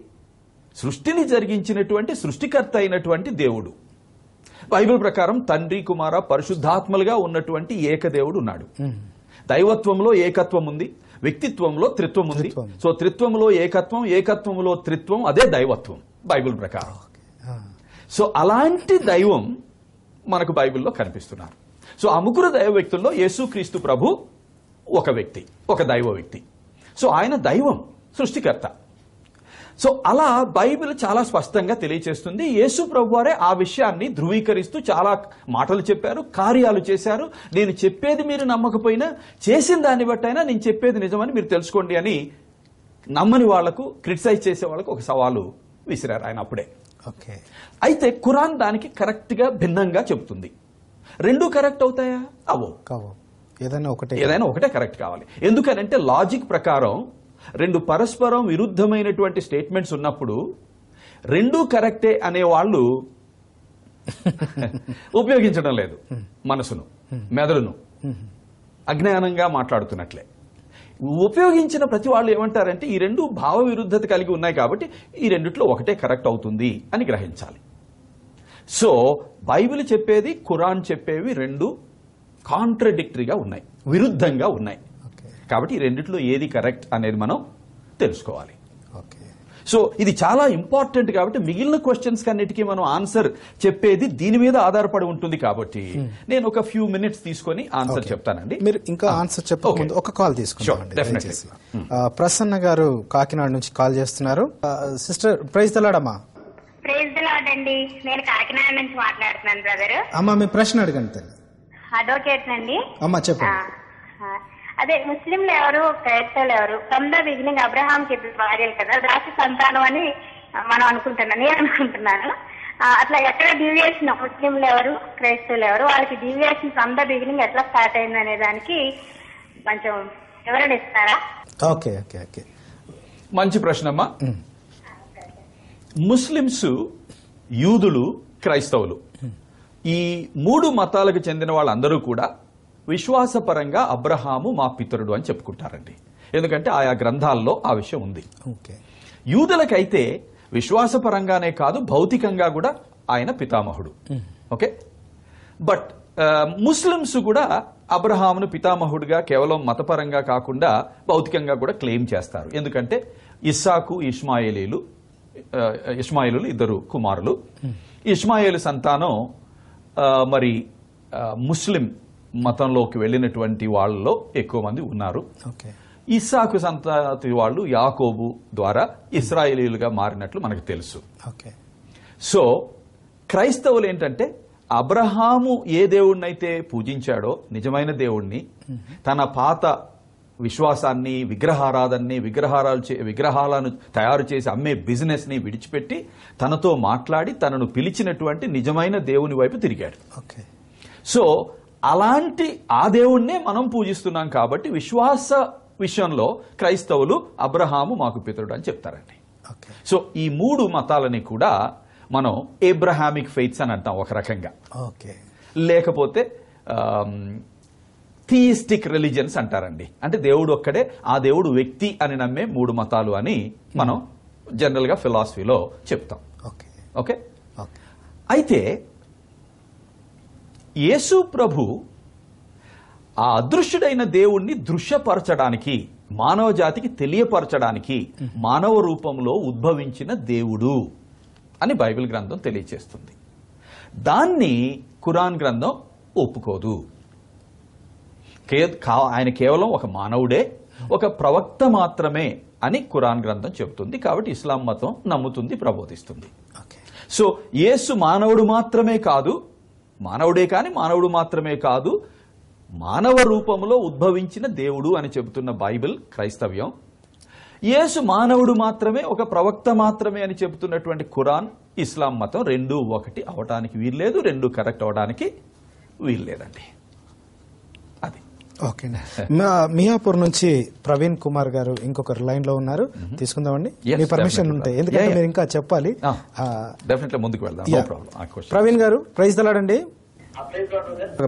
[SPEAKER 2] సృష్టిని జరిగించినటువంటి సృష్టికర్త అయినటువంటి దేవుడు. బైబిల్ ప్రకారం తండ్రి, కుమార, పరిశుద్ధాత్మలుగా ఉన్నటువంటి ఏకదేవుడు ఉన్నాడు. దైవత్వంలో ఏకత్వం ఉంది, వ్యక్తిత్వంలో త్రిత్వం ఉంది. సో త్రిత్వంలో ఏకత్వం, ఏకత్వంలో త్రిత్వం, అదే దైవత్వం బైబిల్ ప్రకారం. సో అలాంటి దైవం మనకు బైబిల్లో కనిపిస్తున్నారు. సో ఆ ముగ్గురు దైవ వ్యక్తుల్లో యేసుక్రీస్తు ప్రభు ఒక వ్యక్తి, ఒక దైవ వ్యక్తి. సో ఆయన దైవం, సృష్టికర్త. సో అలా బైబిల్ చాలా స్పష్టంగా తెలియచేస్తుంది. యేసు ప్రభువారే ఆ విషయాన్ని ధృవీకరిస్తూ చాలా మాటలు చెప్పారు, కార్యాలు చేశారు. నేను చెప్పేది మీరు నమ్మకపోయినా చేసిన దాన్ని బట్టైనా నేను చెప్పేది నిజమని మీరు తెలుసుకోండి అని నమ్మని వాళ్లకు, క్రిటిసైజ్ చేసే వాళ్ళకు ఒక సవాలు విసిరారు ఆయన అప్పుడే. అయితే ఖురాన్ దానికి కరెక్ట్ గా భిన్నంగా చెబుతుంది. రెండు కరెక్ట్ అవుతాయా? ఏదైనా ఒకటే కరెక్ట్ కావాలి. ఎందుకనంటే లాజిక్ ప్రకారం రెండు పరస్పరం విరుద్ధమైనటువంటి స్టేట్మెంట్స్ ఉన్నప్పుడు రెండూ కరెక్టే అనే వాళ్ళు ఉపయోగించడం లేదు మనసును, మెదడును. అజ్ఞానంగా మాట్లాడుతున్నట్లే. ఉపయోగించిన ప్రతి వాళ్ళు ఏమంటారంటే ఈ రెండు భావ విరుద్ధత కలిగి ఉన్నాయి కాబట్టి ఈ రెండిట్లో ఒకటే కరెక్ట్ అవుతుంది అని గ్రహించాలి. సో బైబిల్ చెప్పేది, ఖురాన్ చెప్పేవి రెండు కాంట్రడిక్టరీగా ఉన్నాయి, విరుద్ధంగా ఉన్నాయి. కాబట్టి ఈ రెండిట్లో ఏది కరెక్ట్ అనేది మనం తెలుసుకోవాలి. సో ఇది చాలా ఇంపార్టెంట్. కాబట్టి మిగిలిన క్వశ్చన్స్ కన్నిటికీ మనం ఆన్సర్ చెప్పేది దీని మీద ఆధారపడి ఉంటుంది. కాబట్టి నేను ఒక ఫ్యూ మినిట్స్ తీసుకొని ఆన్సర్ చెప్తానండి.
[SPEAKER 1] మీరు ఇంకా ఆన్సర్ చెప్పకముందు ఒక కాల్ తీసుకుంటాం. ప్రసన్న గారు కాకినాడ నుంచి కాల్ చేస్తున్నారు. సిస్టర్, ప్రైజ్ ది లార్డ్ అమ్మా.
[SPEAKER 3] ప్రైజ్ ది లార్డ్ అండి. నేను కాకినాడ నుంచి మాట్లాడుతున్నాను బ్రదర్.
[SPEAKER 1] అమ్మా మీ ప్రశ్న అడగండి తల్లి.
[SPEAKER 3] అడ్వకేట్ నండి.
[SPEAKER 1] అమ్మా చెప్పండి.
[SPEAKER 3] అదే ముస్లింలు ఎవరు, క్రైస్తవులు ఎవరు? ఫ్రమ్ ద బిగినింగ్ అబ్రహాంకి భార్యలు కదా, రాసి సంతానం అని మనం అనుకుంటున్నాను, నేను అనుకుంటున్నాను. అట్లా ఎక్కడ డీవియేషన్, ముస్లింలు ఎవరు, క్రైస్తవులు ఎవరు, వాళ్ళకి డీవియేషన్ ఫ్రమ్ ద బిగినింగ్ ఎట్లా స్టార్ట్ అయింది అనే దానికి కొంచెం వివరణ ఇస్తారా?
[SPEAKER 1] ఓకే ఓకే ఓకే,
[SPEAKER 2] మంచి ప్రశ్న అమ్మా. ముస్లింస్, యూదులు, క్రైస్తవులు ఈ మూడు మతాలకు చెందిన వాళ్ళందరూ కూడా విశ్వాసపరంగా అబ్రహాము మా పితరుడు అని చెప్పుకుంటారండి. ఎందుకంటే ఆయా గ్రంథాల్లో ఆ విషయం ఉంది. యూదులకైతే విశ్వాసపరంగానే కాదు భౌతికంగా కూడా ఆయన పితామహుడు. ఓకే, బట్ ముస్లింస్ కూడా అబ్రహామును పితామహుడిగా కేవలం మతపరంగా కాకుండా భౌతికంగా కూడా క్లెయిమ్ చేస్తారు. ఎందుకంటే ఇస్సాకు, ఇష్మాయిలు ఇద్దరు కుమారులు. ఇష్మాయిలు సంతానం మరి ముస్లిం మతంలోకి వెళ్ళినటువంటి వాళ్ళలో ఎక్కువ మంది ఉన్నారు. ఇస్సాకు సంతతి వాళ్ళు యాకోబు ద్వారా ఇశ్రాయేలీలుగా మారినట్లు మనకు తెలుసు.
[SPEAKER 1] ఓకే.
[SPEAKER 2] సో క్రైస్తవులు ఏంటంటే అబ్రహాము ఏ దేవుణ్ణైతే పూజించాడో నిజమైన దేవుణ్ణి, తన పాత విశ్వాసాన్ని, విగ్రహాలను తయారు చేసి అమ్మే బిజినెస్ ని విడిచిపెట్టి తనతో మాట్లాడి తనను పిలిచినటువంటి నిజమైన దేవుని వైపు తిరిగాడు.
[SPEAKER 1] ఓకే.
[SPEAKER 2] సో అలాంటి ఆ దేవుణ్ణే మనం పూజిస్తున్నాం కాబట్టి విశ్వాస విషయంలో క్రైస్తవులు అబ్రహాము మాకు పితరుడు అని చెప్తారండి.
[SPEAKER 1] ఓకే.
[SPEAKER 2] సో ఈ 3 మతాలని కూడా మనం ఏబ్రహామిక్ ఫెయిత్స్ అని అంటాం ఒక రకంగా.
[SPEAKER 1] ఓకే.
[SPEAKER 2] లేకపోతే థియిస్టిక్ రిలీజియన్స్ అంటారండి. అంటే దేవుడు ఒక్కడే, ఆ దేవుడు వ్యక్తి అని నమ్మే 3 మతాలు అని మనం జనరల్ గా ఫిలాసఫీలో చెప్తాం.
[SPEAKER 1] ఓకే.
[SPEAKER 2] ఓకే.
[SPEAKER 1] ఓకే.
[SPEAKER 2] అయితే యేసు ప్రభు ఆ అదృశ్యుడైన దేవుణ్ణి దృశ్యపరచడానికి, మానవ జాతికి తెలియపరచడానికి మానవ రూపంలో ఉద్భవించిన దేవుడు అని బైబిల్ గ్రంథం తెలియచేస్తుంది. దాన్ని ఖురాన్ గ్రంథం ఒప్పుకోదు. ఆయన కేవలం ఒక మానవుడే, ఒక ప్రవక్త మాత్రమే అని ఖురాన్ గ్రంథం చెబుతుంది. కాబట్టి ఇస్లాం మతం నమ్ముతుంది, ప్రబోధిస్తుంది. సో యేసు మానవుడు మాత్రమే కాదు, మానవుడే కాని మానవుడు మాత్రమే కాదు, మానవ రూపంలో ఉద్భవించిన దేవుడు అని చెబుతున్న బైబిల్ క్రైస్తవ్యం. యేసు మానవుడు మాత్రమే, ఒక ప్రవక్త మాత్రమే అని చెబుతున్నటువంటి ఖురాన్, ఇస్లాం మతం 2 ఒకటి అవడానికి వీల్లేదు, 2 కరెక్ట్ అవడానికి వీల్లేదండి. అది
[SPEAKER 1] ఓకే. మియాపూర్ నుంచి ప్రవీణ్ కుమార్ గారు ఇంకొకరు లైన్ లో ఉన్నారు, తీసుకుందామండి మీ పర్మిషన్ ఉంటే, ఎందుకంటే మీరు ఇంకా చెప్పాలి.
[SPEAKER 2] డెఫినెట్లీ ముందుకు వెళ్దాం. No problem.
[SPEAKER 1] ప్రవీణ్ గారు, ప్రైజ్ దలాడండి,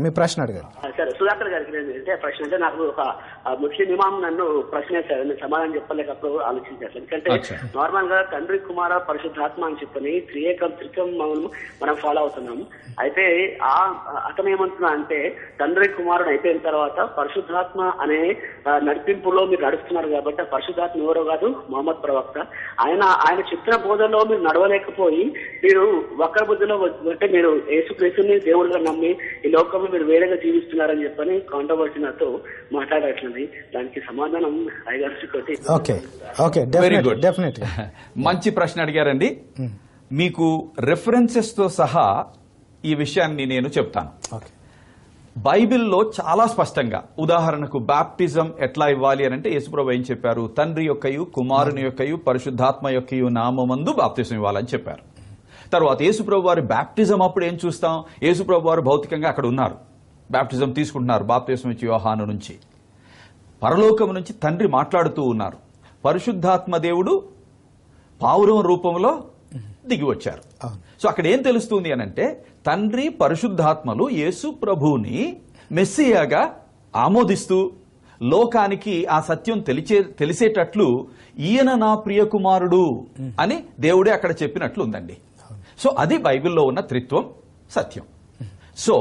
[SPEAKER 1] మీ ప్రశ్న అడిగారు.
[SPEAKER 4] సరే, సుధాకర్ గారికి అంటే ప్రశ్న అంటే, నాకు ఒక ముస్లిం ఇమాం నన్ను ప్రశ్న వేశారు, నేను సమాధానం చెప్పలేకప్పుడు ఆలోచించాను. ఎందుకంటే నార్మల్ గా తండ్రి, కుమార, పరిశుద్ధాత్మ అని చెప్పని త్రికం మనం ఫాలో అవుతున్నాం. అయితే అతను ఏమంటున్నా అంటే, తండ్రి కుమారుడు అయిపోయిన తర్వాత పరిశుద్ధాత్మ అనే నడిపింపులో మీరు నడుస్తున్నారు కాబట్టి ఆ పరిశుద్ధాత్మ ఎవరో కాదు, మొహమ్మద్ ప్రవక్త. ఆయన చెప్పిన బోధనలో మీరు నడవలేకపోయి మీరు వక్ర బుద్ధిలో అంటే మీరు యేసుక్రీస్తుని దేవుడిగా నమ్మి ఈ లోకంలో మీరు వేరేగా జీవిస్తున్నారని చెప్పని కాంట్రవర్సీ నాతో మాట్లాడట్లేదు. దానికి సమాధానం
[SPEAKER 2] మంచి ప్రశ్న అడిగారండి. మీకు రెఫరెన్సెస్ తో సహా ఈ విషయాన్ని నేను చెప్తాను. బైబిల్లో చాలా స్పష్టంగా, ఉదాహరణకు బాప్టిజం ఎట్లా ఇవ్వాలి అని అంటే యేసుప్రభు ఏం చెప్పారు? తండ్రి యొక్కయు, కుమారుని యొక్కయు, పరిశుద్ధాత్మ యొక్కయు నామమందు బాప్టిజం ఇవ్వాలని చెప్పారు. తర్వాత యేసుప్రభు వారి బాప్టిజం అప్పుడు ఏం చూస్తాం? యేసుప్రభు వారు భౌతికంగా అక్కడ ఉన్నారు, బాప్టిజం తీసుకుంటున్నారు. బాప్టిజం ఇచ్చి యోహాను నుంచి పరలోకం నుంచి తండ్రి మాట్లాడుతూ ఉన్నారు. పరిశుద్ధాత్మ దేవుడు పావురం రూపంలో దిగి వచ్చారు. సో అక్కడ ఏం తెలుస్తుంది అనంటే, తండ్రి పరిశుద్ధాత్మలు యేసు ప్రభువుని మెస్సియాగా ఆమోదిస్తూ లోకానికి ఆ సత్యం తెలిసేటట్లు ఈయన నా ప్రియ కుమారుడు అని దేవుడే అక్కడ చెప్పినట్లు ఉందండి. సో అది బైబిల్లో ఉన్న త్రిత్వం సత్యం. సో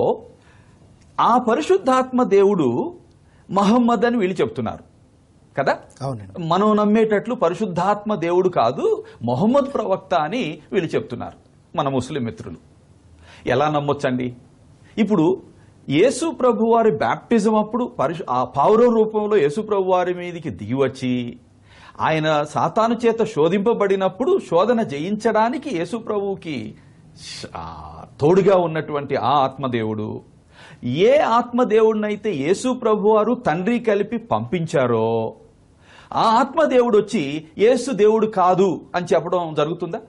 [SPEAKER 2] ఆ పరిశుద్ధాత్మ దేవుడు మహమ్మద్ అని వీళ్ళు చెప్తున్నారు కదా. మనం నమ్మేటట్లు పరిశుద్ధాత్మ దేవుడు కాదు, మొహమ్మద్ ప్రవక్త అని వీళ్ళు చెప్తున్నారు మన ముస్లిం మిత్రులు. ఎలా నమ్మొచ్చండి? ఇప్పుడు యేసు ప్రభు వారి బ్యాప్టిజం అప్పుడు ఆ పావురం రూపంలో యేసు ప్రభు వారి మీదికి దిగి వచ్చి ఆయన సాతాను చేత శోధింపబడినప్పుడు శోధన జయించడానికి యేసు ప్రభువుకి తోడుగా ఉన్నటువంటి ఆ ఆత్మదేవుడు, ఏ ఆత్మదేవుడినైతే యేసు ప్రభు వారు తండ్రి కలిపి పంపించారో ఆ ఆత్మదేవుడు వచ్చి యేసు దేవుడు కాదు అని చెప్పడం జరుగుతుందా?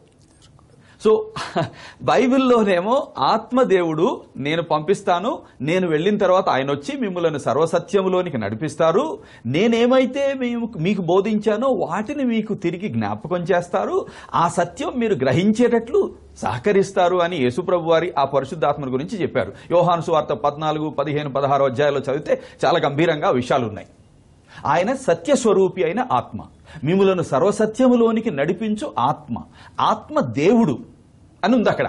[SPEAKER 2] సో బైబిల్లోనేమో ఆత్మదేవుడు నేను పంపిస్తాను, నేను వెళ్ళిన తర్వాత ఆయన వచ్చి మిమ్మల్ని సర్వసత్యములోనికి నడిపిస్తారు, నేనేమైతే మీకు బోధించానో వాటిని మీకు తిరిగి జ్ఞాపకం చేస్తారు, ఆ సత్యం మీరు గ్రహించేటట్లు సహకరిస్తారు అని యేసుప్రభు వారి ఆ పరిశుద్ధాత్మ గురించి చెప్పారు. యోహాను సువార్త 14, 15, 16 అధ్యాయాల్లో చదివితే చాలా గంభీరంగా విషయాలు ఉన్నాయి. ఆయన సత్యస్వరూపి అయిన ఆత్మ, మిమ్ములను సర్వసత్యములోనికి నడిపించు ఆత్మ, ఆత్మ దేవుడు అని ఉంది అక్కడ.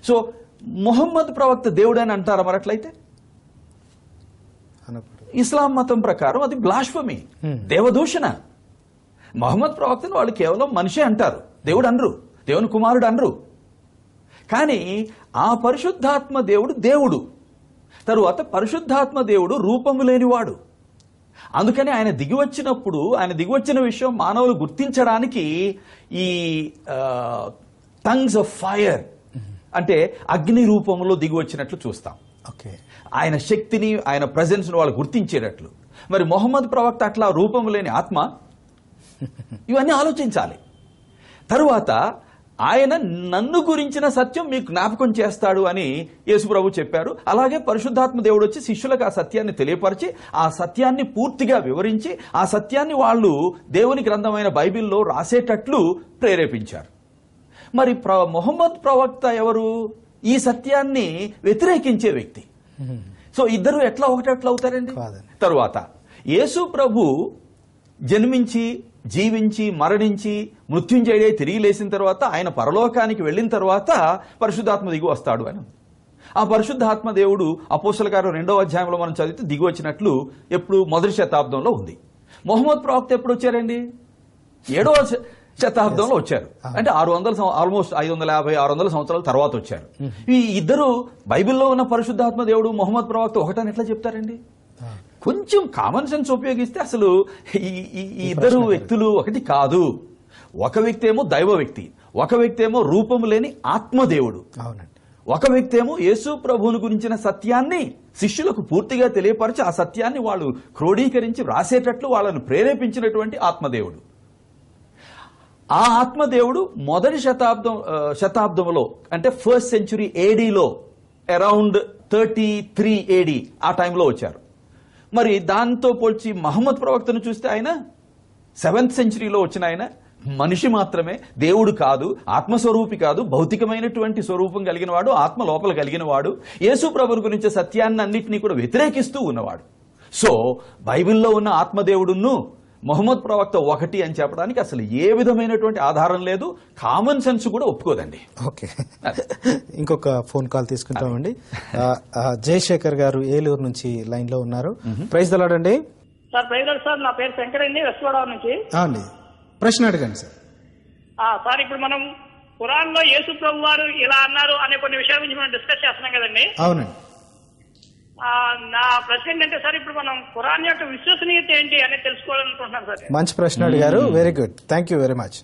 [SPEAKER 2] సో మొహమ్మద్ ప్రవక్త దేవుడు అని అంటారా మరట్లయితే? ఇస్లాం మతం ప్రకారం అది బ్లాస్ఫమీ, దేవదూషణ. మొహమ్మద్ ప్రవక్తను వాళ్ళు కేవలం మనిషే అంటారు, దేవుడు అనరు, దేవుని కుమారుడు అనరు. కానీ ఆ పరిశుద్ధాత్మ దేవుడు దేవుడు. తరువాత పరిశుద్ధాత్మ దేవుడు రూపము లేనివాడు. అందుకని ఆయన దిగివచ్చిన విషయం మానవులు గుర్తించడానికి ఈ టంగ్స్ ఆఫ్ ఫైర్ అంటే అగ్ని రూపంలో దిగివచ్చినట్లు చూస్తాం.
[SPEAKER 1] ఓకే,
[SPEAKER 2] ఆయన శక్తిని, ఆయన ప్రెజెన్స్ ను వాళ్ళు గుర్తించేటట్లు. మరి మొహమ్మద్ ప్రవక్త అట్లా రూపం లేని ఆత్మ, ఇవన్నీ ఆలోచించాలి. తరువాత ఆయన నన్ను గురించిన సత్యం మీకు జ్ఞాపకం చేస్తాడు అని యేసు ప్రభు చెప్పారు. అలాగే పరిశుద్ధాత్మ దేవుడు వచ్చి శిష్యులకు ఆ సత్యాన్ని తెలియపరిచి, ఆ సత్యాన్ని పూర్తిగా వివరించి, ఆ సత్యాన్ని వాళ్ళు దేవుని గ్రంథమైన బైబిల్లో రాసేటట్లు ప్రేరేపించారు. మరి మొహమ్మద్ ప్రవక్త ఎవరు? ఈ సత్యాన్ని వ్యతిరేకించే వ్యక్తి. సో ఇద్దరు ఎట్లా అవుతారండి? తరువాత యేసు ప్రభు జన్మించి, జీవించి, మరణించి, మృత్యుంజయుడై తిరిగి లేచిన తర్వాత, ఆయన పరలోకానికి వెళ్ళిన తర్వాత పరిశుద్ధాత్మ దిగి వస్తాడు అని. ఆ పరిశుద్ధాత్మ దేవుడు అపోస్తలుల కార్యం 2వ అధ్యాయంలో మనం చదివితే దిగి వచ్చినట్లు ఎప్పుడు? మొదటి శతాబ్దంలో ఉంది. మొహమ్మద్ ప్రవక్త ఎప్పుడు వచ్చారండి? 7వ శతాబ్దంలో వచ్చారు. అంటే 600 ఆల్మోస్ట్ 550-600 సంవత్సరాల తర్వాత వచ్చారు. ఈ ఇద్దరు బైబిల్లో ఉన్న పరిశుద్ధాత్మ దేవుడు, మొహమ్మద్ ప్రవక్త ఒకటని ఎట్లా చెప్తారండి? కొంచెం కామన్ సెన్స్ ఉపయోగిస్తే అసలు ఈ ఇద్దరు వ్యక్తులు ఒకటి కాదు. ఒక వ్యక్తి ఏమో దైవ వ్యక్తి, ఒక వ్యక్తి ఏమో రూపము లేని ఆత్మదేవుడు. ఒక వ్యక్తి ఏమో యేసు ప్రభువుని గురించిన సత్యాన్ని శిష్యులకు పూర్తిగా తెలియపరిచి, ఆ సత్యాన్ని వాళ్ళు క్రోడీకరించి వ్రాసేటట్లు వాళ్ళను ప్రేరేపించినటువంటి ఆత్మదేవుడు. ఆ ఆత్మదేవుడు మొదటి శతాబ్దంలో అంటే 1st century ADలో అరౌండ్ 33 AD ఆ టైంలో వచ్చారు. మరి దాంతో పోల్చి మహమ్మద్ ప్రవక్తను చూస్తే ఆయన 7th centuryలో వచ్చిన ఆయన మనిషి మాత్రమే, దేవుడు కాదు, ఆత్మస్వరూపి కాదు, భౌతికమైనటువంటి స్వరూపం కలిగిన వాడు, ఆత్మ లోపల కలిగిన వాడు, యేసు ప్రభువుని గురించి సత్యాన్ని అన్నింటినీ కూడా వ్యతిరేకిస్తూ ఉన్నవాడు. సో బైబిల్లో ఉన్న ఆత్మదేవుడును మొహమ్మద్ ప్రవక్త ఒకటి అని చెప్పడానికి అసలు ఏ విధమైనటువంటి ఆధారం లేదు. కామన్ సెన్స్ కూడా ఒప్పుకోదండి.
[SPEAKER 1] ఓకే, ఇంకొక ఫోన్ కాల్ తీసుకుంటామండి. జయశేఖర్ గారు ఏలూరు నుంచి లైన్ లో ఉన్నారు. ప్రైజ్ దలాడండి.
[SPEAKER 5] సార్ ప్రైజ్ సార్, నా పేరు శంకర్ అండి, వెస్ట్ గోదావరి నుంచి.
[SPEAKER 1] ప్రశ్న అడగండి సార్.
[SPEAKER 5] సార్ ఇప్పుడు మనం ఖురాన్ లో యేసు ప్రభు వారు ఇలా అన్నారు అనే కొన్ని విషయాల గురించి మనం డిస్కస్ చేస్తున్నాం కదండి.
[SPEAKER 1] అవునండి.
[SPEAKER 5] నా ప్రశ్న ఏంటంటే సార్, ఇప్పుడు మనం ఖురాన్ యొక్క విశ్వసనీయత ఏంటి అనేది తెలుసుకోవాలనుకుంటున్నాను సార్.
[SPEAKER 1] మంచి ప్రశ్న అడిగారు. Very good, thank you very much.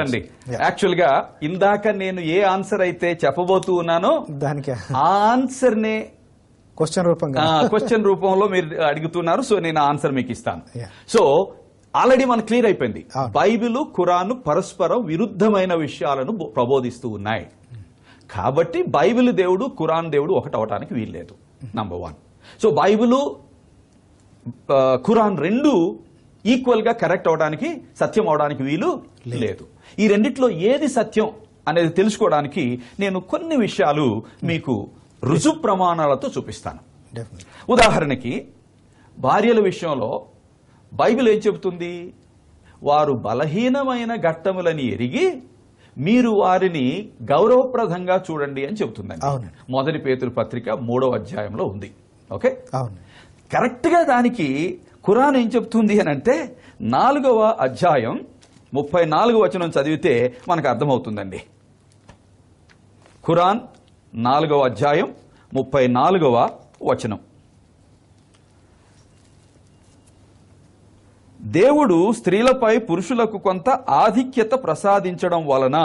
[SPEAKER 2] అండి యాక్చువల్ గా ఇందాక నేను ఏ ఆన్సర్ అయితే చెప్పబోతూ ఉన్నానో
[SPEAKER 1] దానికి
[SPEAKER 2] ఆ ఆన్సర్ నే క్వశ్చన్ రూపంలో మీరు అడుగుతున్నారు. సో నేను ఆన్సర్ మీకు ఇస్తాను. సో ఆల్రెడీ మనకు క్లియర్ అయిపోయింది, బైబిల్ ఖురాన్ పరస్పరం విరుద్ధమైన విషయాలను ప్రబోధిస్తూ ఉన్నాయి. కాబట్టి బైబిల్ దేవుడు, ఖురాన్ దేవుడు ఒకటి అవటానికి వీల్లేదు. నంబర్ 1. సో బైబిల్, ఖురాన్ రెండు ఈక్వల్ గా కరెక్ట్ అవడానికి, సత్యం అవడానికి వీలు లేదు. ఈ రెండిట్లో ఏది సత్యం అనేది తెలుసుకోవడానికి నేను కొన్ని విషయాలు మీకు రుజు ప్రమాణాలతో చూపిస్తాను. ఉదాహరణకి భార్యల విషయంలో బైబిల్ ఏం చెబుతుంది? వారు బలహీనమైన ఘట్టములని ఎరిగి మీరు వారిని గౌరవప్రదంగా చూడండి అని చెబుతుందండి. మొదటి పేతురు పత్రిక 3వ అధ్యాయంలో ఉంది. ఓకే, కరెక్ట్ గా దానికి ఖురాన్ ఏం చెప్తుంది అని అంటే 4వ అధ్యాయం 34వ వచనం చదివితే మనకు అర్థమవుతుందండి. ఖురాన్ 4వ అధ్యాయం 34వ వచనం. దేవుడు స్త్రీలపై పురుషులకు కొంత ఆధిక్యత ప్రసాదించడం వలన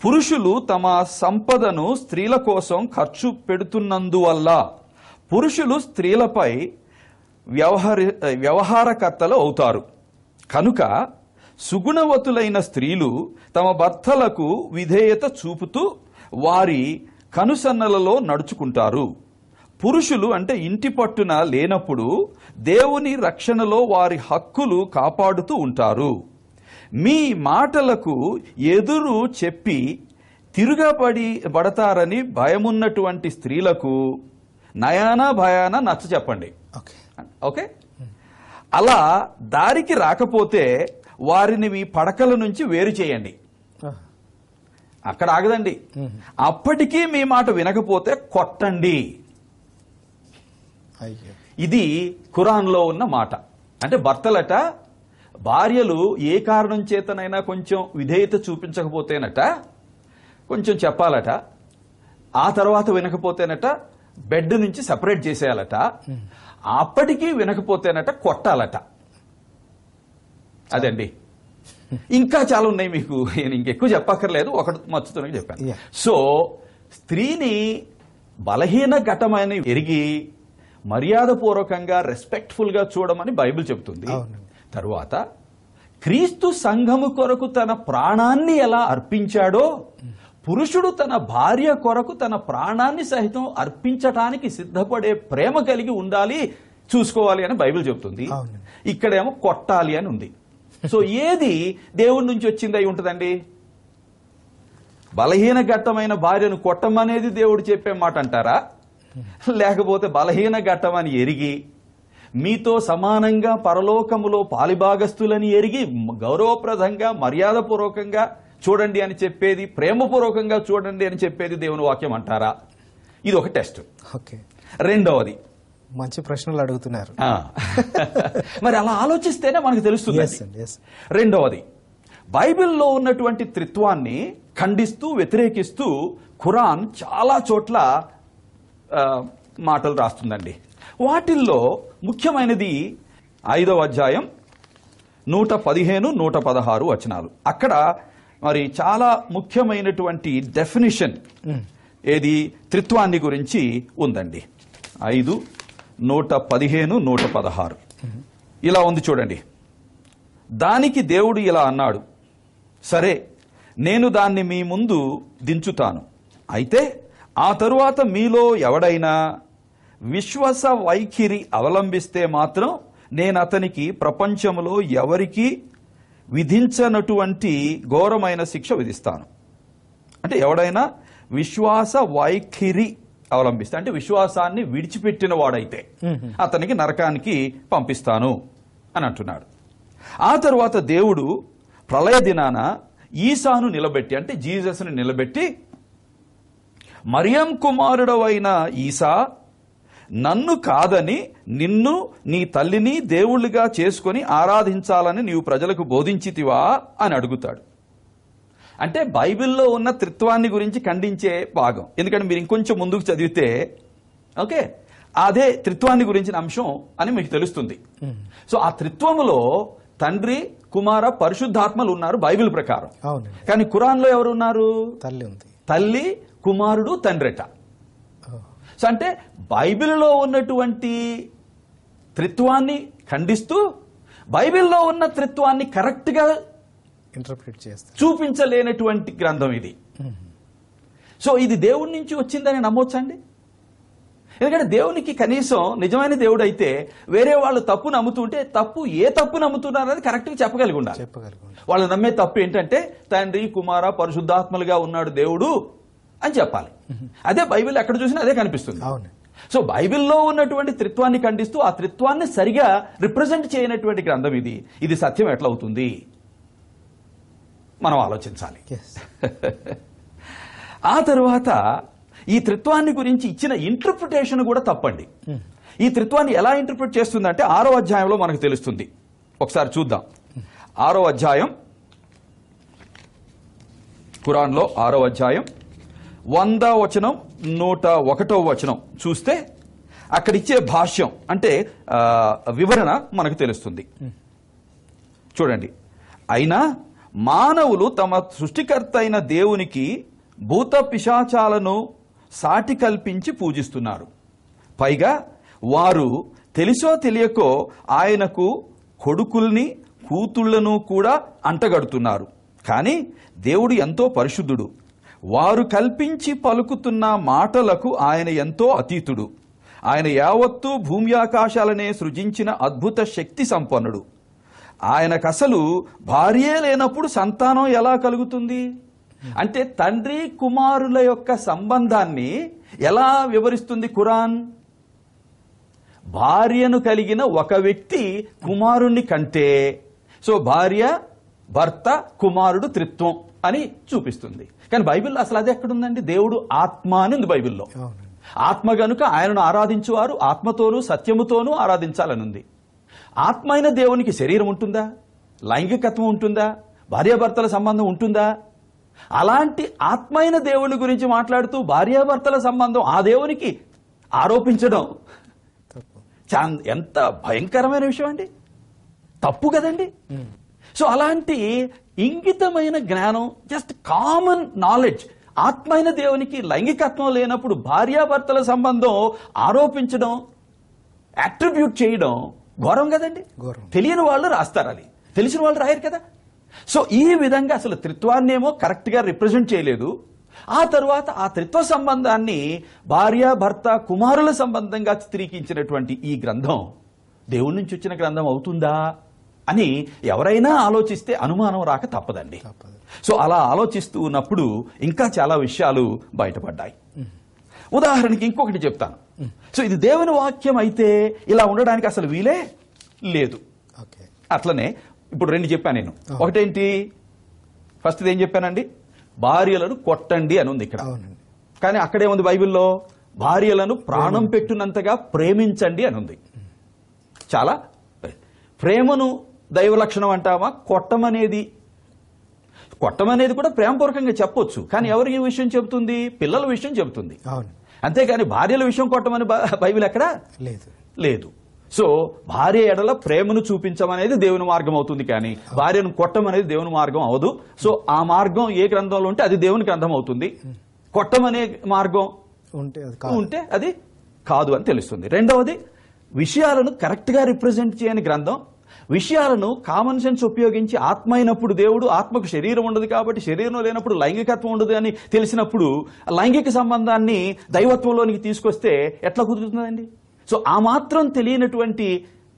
[SPEAKER 2] పురుషులు తమ సంపదను స్త్రీల కోసం ఖర్చు పెడుతున్నందువల్ల పురుషులు స్త్రీలపై వ్యవహారకర్తలు అవుతారు. కనుక సుగుణవతులైన స్త్రీలు తమ భర్తలకు విధేయత చూపుతూ వారి కనుసన్నలలో నడుచుకుంటారు. పురుషులు అంటే ఇంటి పట్టున లేనప్పుడు దేవుని రక్షణలో వారి హక్కులు కాపాడుతూ ఉంటారు. మీ మాటలకు ఎదురు చెప్పి తిరుగబడతారని భయమున్నటువంటి స్త్రీలకు నయానా భయాన నచ్చ చెప్పండి. ఓకే, అలా దారికి రాకపోతే వారిని మీ పడకల నుంచి వేరు చేయండి. అక్కడ ఆగదండి. అప్పటికీ మీ మాట వినకపోతే కొట్టండి. ఇది ఖురాన్లో ఉన్న మాట. అంటే భర్తలట భార్యలు ఏ కారణం చేతనైనా కొంచెం విధేయత చూపించకపోతేనట కొంచెం చెప్పాలట. ఆ తర్వాత వినకపోతేనట బెడ్ నుంచి సెపరేట్ చేసేయాలట. అప్పటికీ వినకపోతేనట కొట్టాలట. అదండి. ఇంకా చాలా ఉన్నాయి, మీకు నేను ఇంకెక్కువ చెప్పక్కర్లేదు, ఒకటి మచ్చుతోనే చెప్పాను. సో స్త్రీని బలహీన ఘటమని ఎరిగి మర్యాదపూర్వకంగా రెస్పెక్ట్ఫుల్ గా చూడమని బైబిల్ చెబుతుంది. తరువాత క్రీస్తు సంఘము కొరకు తన ప్రాణాన్ని ఎలా అర్పించాడో పురుషుడు తన భార్య కొరకు తన ప్రాణాన్ని సహితం అర్పించటానికి సిద్ధపడే ప్రేమ కలిగి ఉండాలి, చూసుకోవాలి అని బైబిల్ చెబుతుంది. ఇక్కడేమో కొట్టాలి అని ఉంది. సో ఏది దేవుడి నుంచి వచ్చింది అయి ఉంటుందండి? బలహీన ఘట్టమైన భార్యను కొట్టమనేది దేవుడు చెప్పే మాట అంటారా? లేకపోతే బలహీన ఘట్టమని ఎరిగి మీతో సమానంగా పరలోకములో పాలిభాగస్తులని ఎరిగి గౌరవప్రదంగా మర్యాదపూర్వకంగా చూడండి అని చెప్పేది, ప్రేమపూర్వకంగా చూడండి అని చెప్పేది దేవుని వాక్యం అంటారా? ఇది ఒక టెస్ట్. రెండవది,
[SPEAKER 1] మంచి ప్రశ్నలు అడుగుతున్నారు.
[SPEAKER 2] మరి అలా ఆలోచిస్తేనే మనకు తెలుస్తుంది. రెండవది, బైబిల్లో ఉన్నటువంటి త్రిత్వాన్ని ఖండిస్తూ వ్యతిరేకిస్తూ ఖురాన్ చాలా చోట్ల మాటలు రాస్తుందండి. వాటిల్లో ముఖ్యమైనది 5వ అధ్యాయం 115, 116 వచనాలు. అక్కడ మరి చాలా ముఖ్యమైనటువంటి డెఫినిషన్ ఏది త్రిత్వాన్ని గురించి ఉందండి. 5, 115, 116 ఇలా ఉంది చూడండి. దానికి దేవుడు ఇలా అన్నాడు, సరే నేను దాన్ని మీ ముందు దించుతాను. అయితే ఆ తరువాత మీలో ఎవడైనా విశ్వాస వైఖరి అవలంబిస్తే మాత్రం నేను అతనికి ప్రపంచంలో ఎవరికి విధించనటువంటి ఘోరమైన శిక్ష విధిస్తాను. అంటే ఎవడైనా విశ్వాస వైఖరి అవలంబిస్తే, అంటే విశ్వాసాన్ని విడిచిపెట్టిన వాడైతే అతనికి నరకానికి పంపిస్తాను అని అంటున్నాడు. ఆ తరువాత దేవుడు ప్రళయ దినాన ఈసాను నిలబెట్టి, అంటే జీసస్ని నిలబెట్టి, మరియం కుమారుడవైన ఈసా, నన్ను కాదని నిన్ను నీ తల్లిని దేవుళ్ళుగా చేసుకుని ఆరాధించాలని నీవు ప్రజలకు బోధించితివా అని అడుగుతాడు. అంటే బైబిల్లో ఉన్న త్రిత్వాన్ని గురించి ఖండించే భాగం. ఎందుకంటే మీరు ఇంకొంచెం ముందుకు చదివితే ఓకే అదే త్రిత్వాన్ని గురించిన అంశం అని మీకు తెలుస్తుంది. సో ఆ త్రిత్వములో తండ్రి, కుమార, పరిశుద్ధాత్మలు ఉన్నారు బైబిల్ ప్రకారం. కానీ ఖురాన్లో ఎవరు ఉన్నారు?
[SPEAKER 1] తల్లి ఉంది.
[SPEAKER 2] తల్లి, కుమారుడు, తండ్రిట. సో అంటే బైబిల్లో ఉన్నటువంటి త్రిత్వాన్ని ఖండిస్తూ బైబిల్లో ఉన్న త్రిత్వాన్ని కరెక్ట్ గా
[SPEAKER 1] ఇంటర్ప్రిట్ చేస్తారు,
[SPEAKER 2] చూపించలేనటువంటి గ్రంథం ఇది. సో ఇది దేవుడి నుంచి వచ్చిందని నమ్మొచ్చండి? ఎందుకంటే దేవునికి కనీసం నిజమైన దేవుడు అయితే వేరే వాళ్ళు తప్పు నమ్ముతుంటే ఏ తప్పు నమ్ముతున్నారని కరెక్ట్ గా చెప్పగలిగి ఉండాలి. వాళ్ళు నమ్మే తప్పు ఏంటంటే తండ్రి, కుమార, పరిశుద్ధాత్మలుగా ఉన్నాడు దేవుడు అని చెప్పాలి. అదే బైబిల్ ఎక్కడ చూసినా అదే కనిపిస్తుంది. సో బైబిల్లో ఉన్నటువంటి త్రిత్వాన్ని ఖండిస్తూ ఆ త్రిత్వాన్ని సరిగా రిప్రజెంట్ చేయనటువంటి గ్రంథం ఇది. ఇది సత్యం ఎట్లా అవుతుంది? మనం ఆలోచించాలి. ఆ తరువాత ఈ త్రిత్వాన్ని గురించి ఇచ్చిన ఇంటర్ప్రిటేషన్ కూడా తప్పండి. ఈ త్రిత్వాన్ని ఎలా ఇంటర్ప్రిట్ చేస్తుందంటే 6వ అధ్యాయంలో మనకు తెలుస్తుంది. ఒకసారి చూద్దాం. 6వ అధ్యాయం, ఖురాన్లో 6వ అధ్యాయం 100వ వచనం, 101వ వచనం చూస్తే అక్కడిచ్చే భాష్యం అంటే వివరణ మనకు తెలుస్తుంది. చూడండి. అయినా మానవులు తమ సృష్టికర్త అయిన దేవునికి భూత పిశాచాలను సాటి కల్పించి పూజిస్తున్నారు. పైగా వారు తెలిసో తెలియకో ఆయనకు కొడుకుల్ని, కూతుళ్లను కూడా అంటగడుతున్నారు. కానీ దేవుడు ఎంతో పరిశుద్ధుడు. వారు కల్పించి పలుకుతున్న మాటలకు ఆయన ఎంతో అతీతుడు. ఆయన యావత్తు భూమి ఆకాశాలనే సృజించిన అద్భుత శక్తి సంపన్నుడు. ఆయనకసలు భార్యే లేనప్పుడు సంతానం ఎలా కలుగుతుంది? అంటే తండ్రి కుమారుల యొక్క సంబంధాన్ని ఎలా వివరిస్తుంది ఖురాన్? భార్యను కలిగిన ఒక వ్యక్తి కుమారుణ్ణి కంటే, సో భార్య, భర్త, కుమారుడు త్రిత్వం అని చూపిస్తుంది. కానీ బైబిల్లో అసలు అది ఎక్కడుందండి? దేవుడు ఆత్మ అని ఉంది బైబిల్లో. ఆత్మ గనుక ఆయనను ఆరాధించువారు ఆత్మతోనూ సత్యముతోనూ ఆరాధించాలని ఉంది. ఆత్మ అయిన దేవునికి శరీరం ఉంటుందా? లైంగికత్వం ఉంటుందా? భార్యాభర్తల సంబంధం ఉంటుందా? అలాంటి ఆత్మైన దేవుని గురించి మాట్లాడుతూ భార్యాభర్తల సంబంధం ఆ దేవునికి ఆరోపించడం ఎంత భయంకరమైన విషయం అండి, తప్పు కదండి. సో అలాంటి ఇంగితమైన జ్ఞానం, జస్ట్ కామన్ నాలెడ్జ్, ఆత్మైన దేవునికి లైంగికత్వం లేనప్పుడు భార్యాభర్తల సంబంధం ఆరోపించడం, అట్రిబ్యూట్ చేయడం ఘోరం కదండి. తెలియని వాళ్ళు రాస్తారు, అది తెలిసిన వాళ్ళు రాయరు కదా. సో ఈ విధంగా అసలు త్రిత్వాన్నేమో కరెక్ట్ గా రిప్రజెంట్ చేయలేదు. ఆ తరువాత ఆ త్రిత్వ సంబంధాన్ని భార్య భర్త కుమారుల సంబంధంగా చిత్రీకరించినటువంటి ఈ గ్రంథం దేవుడి నుంచి వచ్చిన గ్రంథం అవుతుందా అని ఎవరైనా ఆలోచిస్తే అనుమానం రాక తప్పదండి. సో అలా ఆలోచిస్తూ ఉన్నప్పుడు ఇంకా చాలా విషయాలు బయటపడ్డాయి. ఉదాహరణకి ఇంకొకటి చెప్తాను. సో ఇది దేవుని వాక్యం అయితే ఇలా ఉండడానికి అసలు వీలే లేదు. అట్లనే ఇప్పుడు రెండు చెప్పాను నేను. ఒకటేంటి, ఫస్ట్ ఏం చెప్పానండి, భార్యలను కొట్టండి అని ఉంది ఇక్కడ. కానీ అక్కడేముంది బైబిల్లో, భార్యలను ప్రాణం పెట్టినంతగా ప్రేమించండి అని ఉంది. చాలా ప్రేమను దైవ లక్షణం అంటామా? కొట్టమనేది కూడా ప్రేమపూర్వకంగా చెప్పొచ్చు, కానీ ఎవరికి విషయం చెబుతుంది? పిల్లల విషయం చెబుతుంది. అంతేగాని భార్యల విషయం కొట్టమని బైబిల్ ఎక్కడా లేదు. సో భార్య ఎడల ప్రేమను చూపించమనేది దేవుని మార్గం అవుతుంది, కానీ భార్యను కొట్టమనేది దేవుని మార్గం అవదు. సో ఆ మార్గం ఏ గ్రంథంలో ఉంటే అది దేవుని గ్రంథం అవుతుంది. కొట్టమనే మార్గం ఉంటే అది కాదు అని తెలుస్తుంది. రెండవది, విషయాలను కరెక్ట్ గా రిప్రజెంట్ చేయని గ్రంథం, విషయాలను కామన్ సెన్స్ ఉపయోగించి ఆత్మ అయినప్పుడు దేవుడు, ఆత్మకు శరీరం ఉండదు కాబట్టి శరీరం లేనప్పుడు లైంగికత్వం ఉండదు అని తెలిసినప్పుడు లైంగిక సంబంధాన్ని దైవత్వంలోనికి తీసుకొస్తే ఎట్లా కుదురుతుందండి? సో ఆ మాత్రం తెలియనటువంటి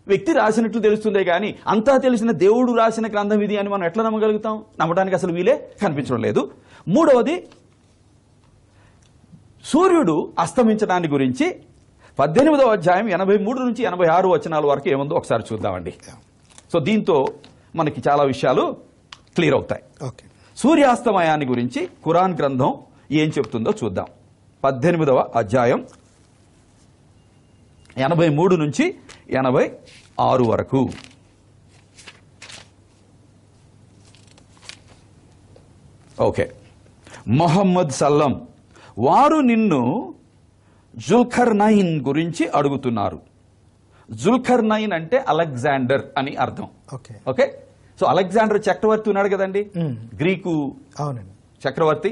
[SPEAKER 2] వ్యక్తి రాసినట్లు తెలుస్తుందే గాని అంతా తెలిసిన దేవుడు రాసిన గ్రంథం ఇది అని మనం ఎట్లా నమ్మగలుగుతాం? నమ్మడానికి అసలు వీలే కనిపించడం లేదు. మూడవది, సూర్యుడు అస్తమించడాన్ని గురించి 18వ అధ్యాయం 83 నుంచి 86 వచనాల వరకు ఏముందో ఒకసారి చూద్దామండి. సో దీంతో మనకి చాలా విషయాలు క్లియర్ అవుతాయి. సూర్యాస్తమయాన్ని గురించి ఖురాన్ గ్రంథం ఏం చెప్తుందో చూద్దాం. 18వ అధ్యాయం 83 నుంచి 86 వరకు. ఓకే. మొహమ్మద్ సల్లం వారు నిన్ను జుల్కర్నైన్ గురించి అడుగుతున్నారు. జుల్కర్నైన్ అంటే అలెగ్జాండర్ అని అర్థం. ఓకే. సో అలెగ్జాండర్ చక్రవర్తి ఉన్నాడు కదండి, గ్రీకు చక్రవర్తి.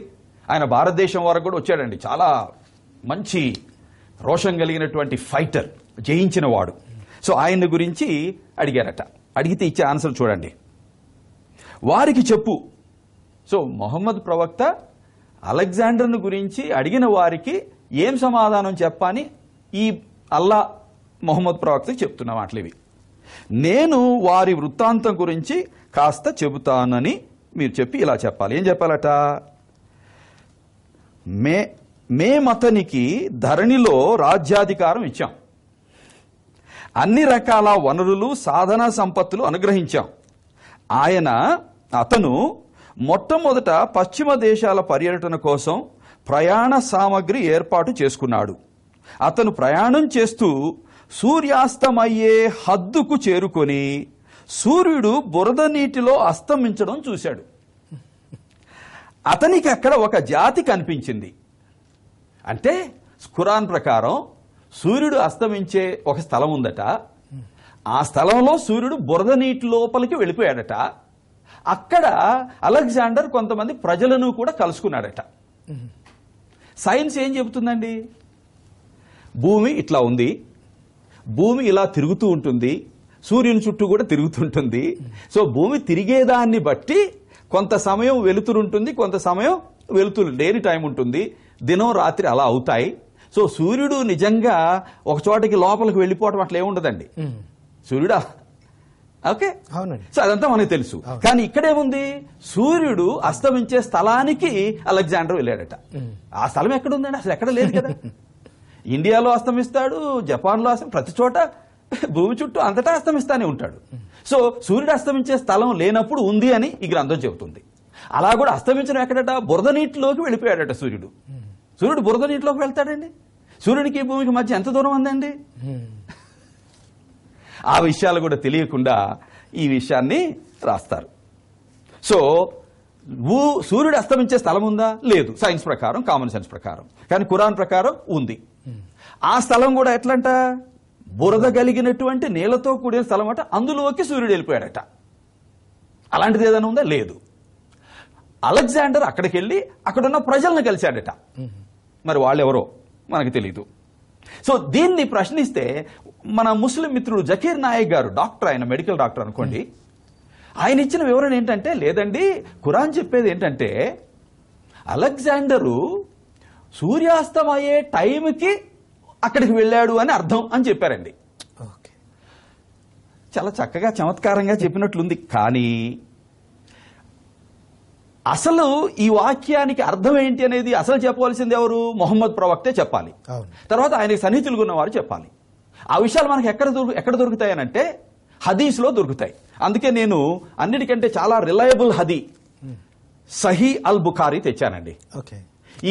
[SPEAKER 2] ఆయన భారతదేశం వరకు కూడా వచ్చాడండి. చాలా మంచి రోషం కలిగినటువంటి ఫైటర్, జయించిన వాడు. సో ఆయన గురించి అడిగారట. అడిగితే ఇచ్చే ఆన్సర్ చూడండి. వారికి చెప్పు. సో మొహమ్మద్ ప్రవక్త అలెగ్జాండర్ను గురించి అడిగిన వారికి ఏం సమాధానం చెప్పని ఈ అల్లా మొహమ్మద్ ప్రవక్తకి చెప్తున్న మాటలు ఇవి. నేను వారి వృత్తాంతం గురించి కాస్త చెబుతానని మీరు చెప్పి ఇలా చెప్పాలి. ఏం చెప్పాలట? మేమతనికి ధరణిలో రాజ్యాధికారం ఇచ్చాం, అన్ని రకాల వనరులు సాధన సంపత్తులు అనుగ్రహించాం. అతను మొట్టమొదట పశ్చిమ దేశాల పర్యటన కోసం ప్రయాణ సామగ్రి ఏర్పాటు చేసుకున్నాడు. అతను ప్రయాణం చేస్తూ సూర్యాస్తమయ్యే హద్దుకు చేరుకొని సూర్యుడు బురద నీటిలో అస్తమించడం చూశాడు. అతనికి అక్కడ ఒక జాతి కనిపించింది. అంటే ఖురాన్ ప్రకారం సూర్యుడు అస్తమించే ఒక స్థలం ఉందట. ఆ స్థలంలో సూర్యుడు బురద నీటి లోపలికి వెళ్ళిపోయాడట. అక్కడ అలెగ్జాండర్ కొంతమంది ప్రజలను కూడా కలుసుకున్నాడట. సైన్స్ ఏం చెబుతుందండి? భూమి ఇట్లా ఉంది, భూమి ఇలా తిరుగుతూ ఉంటుంది, సూర్యుని చుట్టూ కూడా తిరుగుతుంటుంది. సో భూమి తిరిగేదాన్ని బట్టి కొంత సమయం వెలుతురుంటుంది, కొంత సమయం వెలుతురు లేని టైం ఉంటుంది. దినం రాత్రి అలా అవుతాయి. సో సూర్యుడు నిజంగా ఒక చోటకి లోపలికి వెళ్ళిపోవటం అట్లా ఏముండదండి. సూర్యుడు ఓకే, సో అదంతా మనకు తెలుసు. కానీ ఇక్కడేముంది? సూర్యుడు అస్తమించే స్థలానికి అలెగ్జాండర్ వెళ్ళాడట. ఆ స్థలం ఎక్కడుందండి? అసలు ఎక్కడ లేదు కదా. ఇండియాలో అస్తమిస్తాడు, జపాన్లో ప్రతి చోట భూమి చుట్టూ అంతటా అస్తమిస్తానే ఉంటాడు. సో సూర్యుడు అస్తమించే స్థలం లేనప్పుడు ఉంది అని ఈ గ్రంథం చెబుతుంది. అలా కూడా అస్తమించడం ఎక్కడట? బురద నీటిలోకి వెళ్ళిపోయాడట సూర్యుడు. సూర్యుడు బురద నీటిలోకి వెళ్తాడండి? సూర్యుడికి భూమికి మధ్య ఎంత దూరం ఉందండి? ఆ విషయాలు కూడా తెలియకుండా ఈ విషయాన్ని రాస్తారు. సో సూర్యుడు అస్తమించే స్థలం ఉందా? లేదు, సైన్స్ ప్రకారం, కామన్ సెన్స్ ప్రకారం. కానీ ఖురాన్ ప్రకారం ఉంది. ఆ స్థలం కూడా ఎట్లంట, బురద కలిగినటువంటి నీళ్లతో కూడిన స్థలం అట, అందులోకి సూర్యుడు వెళ్ళిపోయాడట. అలాంటిది ఏదైనా ఉందా? లేదు. అలెగ్జాండర్ అక్కడికి వెళ్ళి అక్కడున్న ప్రజలను కలిశాడట. మరి వాళ్ళెవరో మనకు తెలీదు. సో దీన్ని ప్రశ్నిస్తే మన ముస్లిం మిత్రుడు జకీర్ నాయక్ గారు, డాక్టర్, ఆయన మెడికల్ డాక్టర్ అనుకోండి, ఆయన ఇచ్చిన వివరణ ఏంటంటే, లేదండి ఖురాన్ చెప్పేది ఏంటంటే అలెగ్జాండరు సూర్యాస్తమయ్యే టైంకి అక్కడికి వెళ్ళాడు అని అర్థం అని చెప్పారండి. చాలా చక్కగా చమత్కారంగా చెప్పినట్లుంది. కానీ అసలు ఈ వాక్యానికి అర్థం ఏంటి అనేది అసలు చెప్పవలసింది ఎవరు? మొహమ్మద్ ప్రవక్తే చెప్పాలి. తర్వాత ఆయనకి సన్నిహితులుగా ఉన్నవారు చెప్పాలి. ఆ విషయాలు మనకి ఎక్కడ దొరుకుతాయనంటే హదీస్లో దొరుకుతాయి. అందుకే నేను అన్నిటికంటే చాలా రిలయబుల్ సహీ అల్ బుఖారీ తెచ్చానండి.